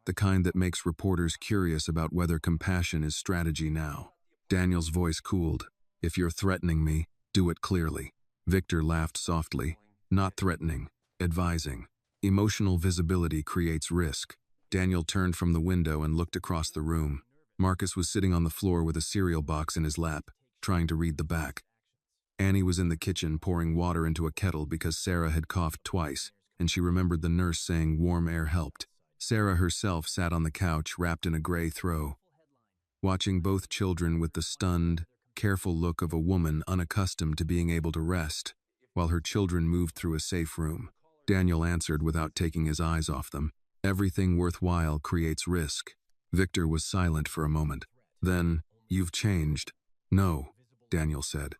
The kind that makes reporters curious about whether compassion is strategy now. Daniel's voice cooled. "If you're threatening me, do it clearly." Victor laughed softly. "Not threatening, advising. Emotional visibility creates risk." Daniel turned from the window and looked across the room. Marcus was sitting on the floor with a cereal box in his lap, trying to read the back. Annie was in the kitchen pouring water into a kettle because Sarah had coughed twice, and she remembered the nurse saying warm air helped. Sarah herself sat on the couch wrapped in a gray throw, watching both children with the stunned, careful look of a woman unaccustomed to being able to rest, while her children moved through a safe room. Daniel answered without taking his eyes off them. "Everything worthwhile creates risk." Victor was silent for a moment. Then, "You've changed." "No," Daniel said.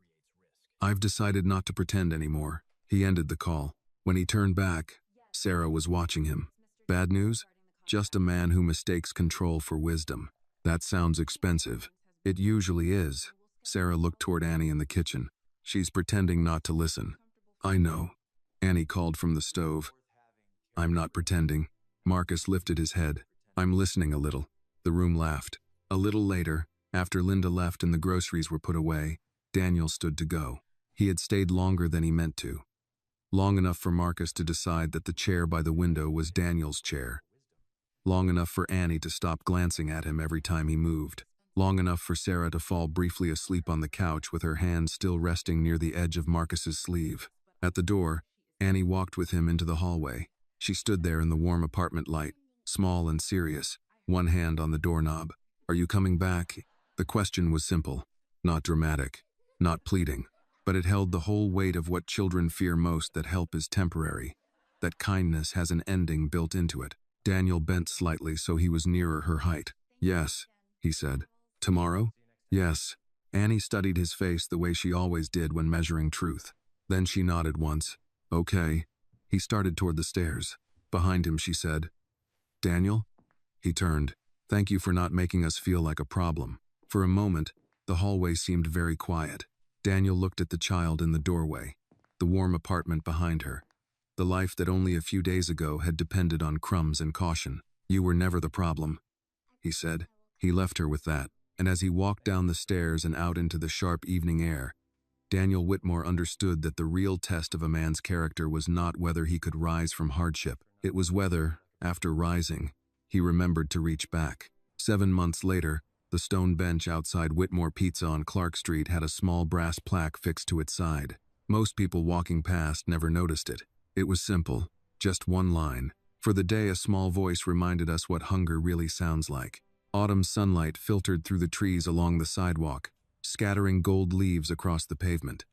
"I've decided not to pretend anymore." He ended the call. When he turned back, Sarah was watching him. "Bad news? Just a man who mistakes control for wisdom." "That sounds expensive." "It usually is." Sarah looked toward Annie in the kitchen. "She's pretending not to listen." "I know," Annie called from the stove. "I'm not pretending." Marcus lifted his head. "I'm listening a little." The room laughed. A little later, after Linda left and the groceries were put away, Daniel stood to go. He had stayed longer than he meant to. Long enough for Marcus to decide that the chair by the window was Daniel's chair. Long enough for Annie to stop glancing at him every time he moved. Long enough for Sarah to fall briefly asleep on the couch with her hand still resting near the edge of Marcus's sleeve. At the door, Annie walked with him into the hallway. She stood there in the warm apartment light, small and serious, one hand on the doorknob. "Are you coming back?" The question was simple, not dramatic, not pleading, but it held the whole weight of what children fear most, that help is temporary, that kindness has an ending built into it. Daniel bent slightly so he was nearer her height. "Yes," he said. "Tomorrow?" "Yes." Annie studied his face the way she always did when measuring truth. Then she nodded once. "Okay." He started toward the stairs. Behind him, she said, "Daniel?" He turned. "Thank you for not making us feel like a problem." For a moment, the hallway seemed very quiet. Daniel looked at the child in the doorway, the warm apartment behind her, the life that only a few days ago had depended on crumbs and caution. "You were never the problem," he said. He left her with that, and as he walked down the stairs and out into the sharp evening air, Daniel Whitmore understood that the real test of a man's character was not whether he could rise from hardship. It was whether, after rising, he remembered to reach back. 7 months later, the stone bench outside Whitmore Pizza on Clark Street had a small brass plaque fixed to its side. Most people walking past never noticed it. It was simple, just one line. "For the day a small voice reminded us what hunger really sounds like." Autumn sunlight filtered through the trees along the sidewalk, scattering gold leaves across the pavement.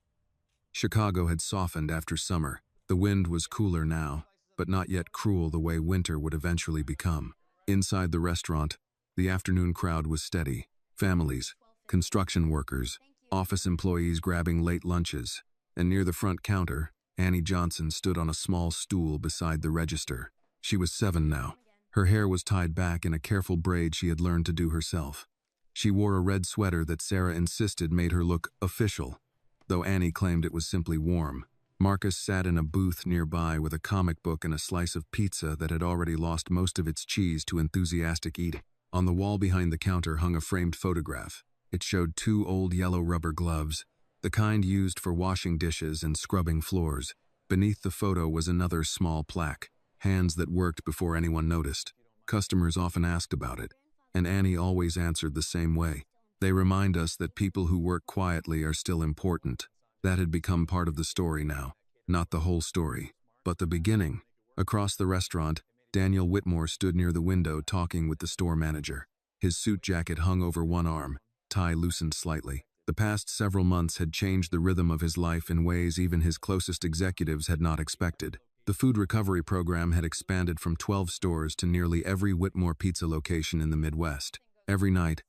Chicago had softened after summer. The wind was cooler now, but not yet cruel the way winter would eventually become. Inside the restaurant, the afternoon crowd was steady. Families, construction workers, office employees grabbing late lunches, and near the front counter, Annie Johnson stood on a small stool beside the register. She was 7 now. Her hair was tied back in a careful braid she had learned to do herself. She wore a red sweater that Sarah insisted made her look official, though Annie claimed it was simply warm. Marcus sat in a booth nearby with a comic book and a slice of pizza that had already lost most of its cheese to enthusiastic eating. On the wall behind the counter hung a framed photograph. It showed 2 old yellow rubber gloves, the kind used for washing dishes and scrubbing floors. Beneath the photo was another small plaque. hands that worked before anyone noticed. Customers often asked about it, and Annie always answered the same way. They remind us that people who work quietly are still important. That had become part of the story now. Not the whole story, but the beginning. Across the restaurant, Daniel Whitmore stood near the window talking with the store manager. His suit jacket hung over one arm, tie loosened slightly. The past several months had changed the rhythm of his life in ways even his closest executives had not expected. The food recovery program had expanded from 12 stores to nearly every Whitmore pizza location in the Midwest. Every night,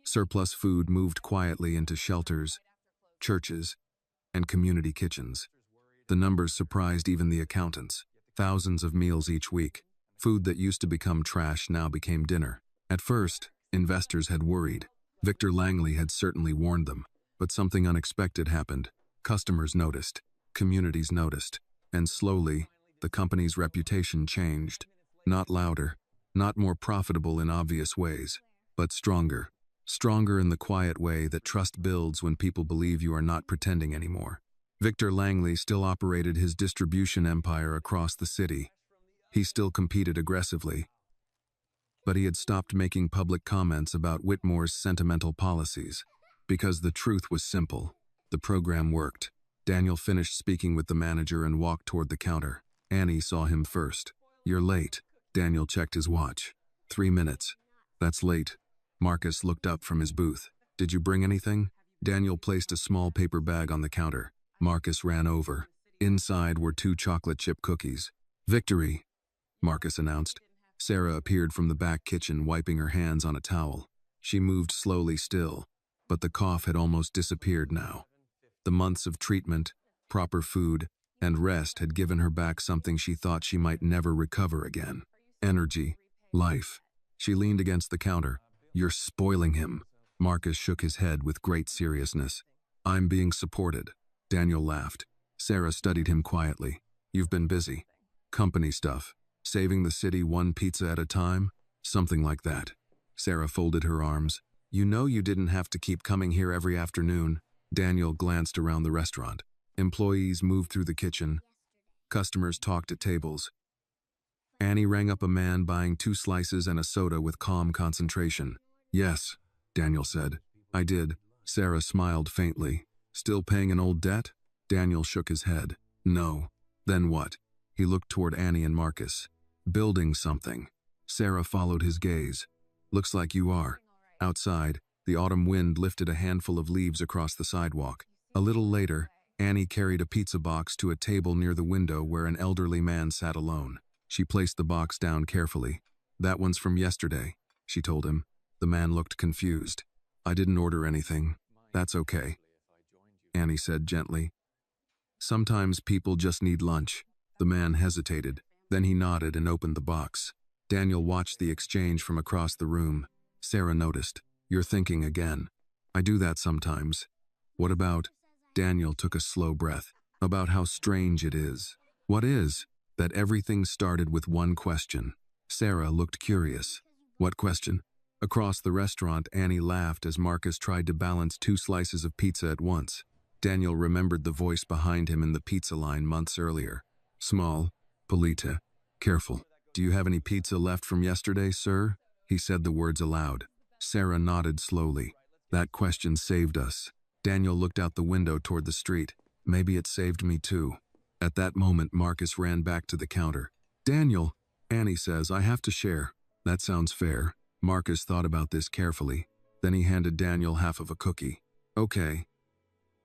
surplus food moved quietly into shelters, churches, and community kitchens. The numbers surprised even the accountants. Thousands of meals each week. Food that used to become trash now became dinner. At first, investors had worried. Victor Langley had certainly warned them. But something unexpected happened. Customers noticed. Communities noticed. And slowly, the company's reputation changed. Not louder, not more profitable in obvious ways, but stronger. Stronger in the quiet way that trust builds when people believe you are not pretending anymore. Victor Langley still operated his distribution empire across the city. He still competed aggressively. But he had stopped making public comments about Whitmore's sentimental policies. Because the truth was simple. The program worked. Daniel finished speaking with the manager and walked toward the counter. Annie saw him first. "You're late." Daniel checked his watch. 3 minutes. "That's late." Marcus looked up from his booth. "Did you bring anything?" Daniel placed a small paper bag on the counter. Marcus ran over. Inside were 2 chocolate chip cookies. "Victory," Marcus announced. Sarah appeared from the back kitchen, wiping her hands on a towel. She moved slowly still, but the cough had almost disappeared now. The months of treatment, proper food, and rest had given her back something she thought she might never recover again. Energy, life. She leaned against the counter. "You're spoiling him." Marcus shook his head with great seriousness. "I'm being supported." Daniel laughed. Sarah studied him quietly. "You've been busy. Company stuff. Saving the city one pizza at a time? Something like that." Sarah folded her arms. "You know you didn't have to keep coming here every afternoon." Daniel glanced around the restaurant. Employees moved through the kitchen. Customers talked at tables. Annie rang up a man buying 2 slices and a soda with calm concentration. "Yes," Daniel said. "I did." Sarah smiled faintly. "Still paying an old debt?" Daniel shook his head. "No." "Then what?" He looked toward Annie and Marcus. "Building something." Sarah followed his gaze. "Looks like you are." Outside, the autumn wind lifted a handful of leaves across the sidewalk. A little later, Annie carried a pizza box to a table near the window where an elderly man sat alone. She placed the box down carefully. "That one's from yesterday," she told him. The man looked confused. "I didn't order anything." "That's okay," Annie said gently. "Sometimes people just need lunch." The man hesitated. Then he nodded and opened the box. Daniel watched the exchange from across the room. Sarah noticed. "You're thinking again." "I do that sometimes." "What about?" Daniel took a slow breath. "About how strange it is." "What is?" "That everything started with one question." Sarah looked curious. "What question?" Across the restaurant, Annie laughed as Marcus tried to balance 2 slices of pizza at once. Daniel remembered the voice behind him in the pizza line months earlier. "Small, Polita. Careful. Do you have any pizza left from yesterday, sir?" He said the words aloud. Sarah nodded slowly. "That question saved us." Daniel looked out the window toward the street. "Maybe it saved me too." At that moment, Marcus ran back to the counter. "Daniel," Annie says, "I have to share." "That sounds fair." Marcus thought about this carefully. Then he handed Daniel half of a cookie. "Okay,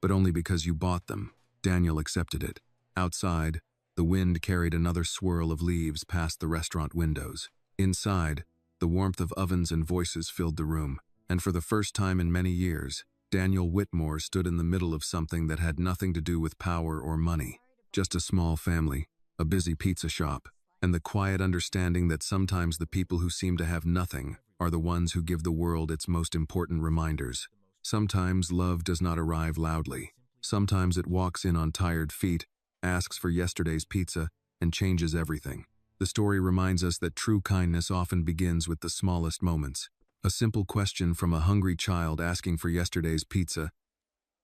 but only because you bought them." Daniel accepted it. Outside, the wind carried another swirl of leaves past the restaurant windows. Inside, the warmth of ovens and voices filled the room, and for the first time in many years, Daniel Whitmore stood in the middle of something that had nothing to do with power or money. Just a small family, a busy pizza shop, and the quiet understanding that sometimes the people who seem to have nothing are the ones who give the world its most important reminders. Sometimes love does not arrive loudly. Sometimes it walks in on tired feet, asks for yesterday's pizza, and changes everything. The story reminds us that true kindness often begins with the smallest moments. A simple question from a hungry child asking for yesterday's pizza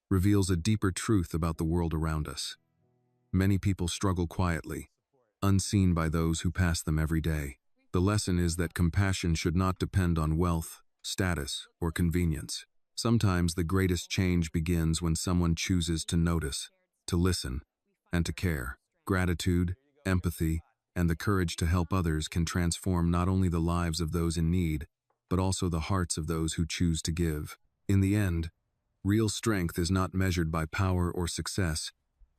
reveals a deeper truth about the world around us. Many people struggle quietly. unseen by those who pass them every day. The lesson is that compassion should not depend on wealth, status, or convenience. Sometimes the greatest change begins when someone chooses to notice, to listen, and to care. Gratitude, empathy, and the courage to help others can transform not only the lives of those in need, but also the hearts of those who choose to give. In the end, real strength is not measured by power or success,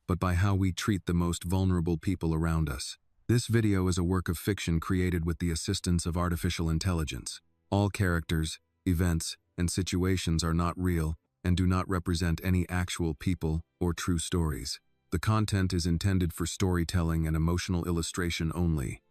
but by how we treat the most vulnerable people around us. This video is a work of fiction created with the assistance of artificial intelligence. All characters, events, and situations are not real and do not represent any actual people or true stories. The content is intended for storytelling and emotional illustration only.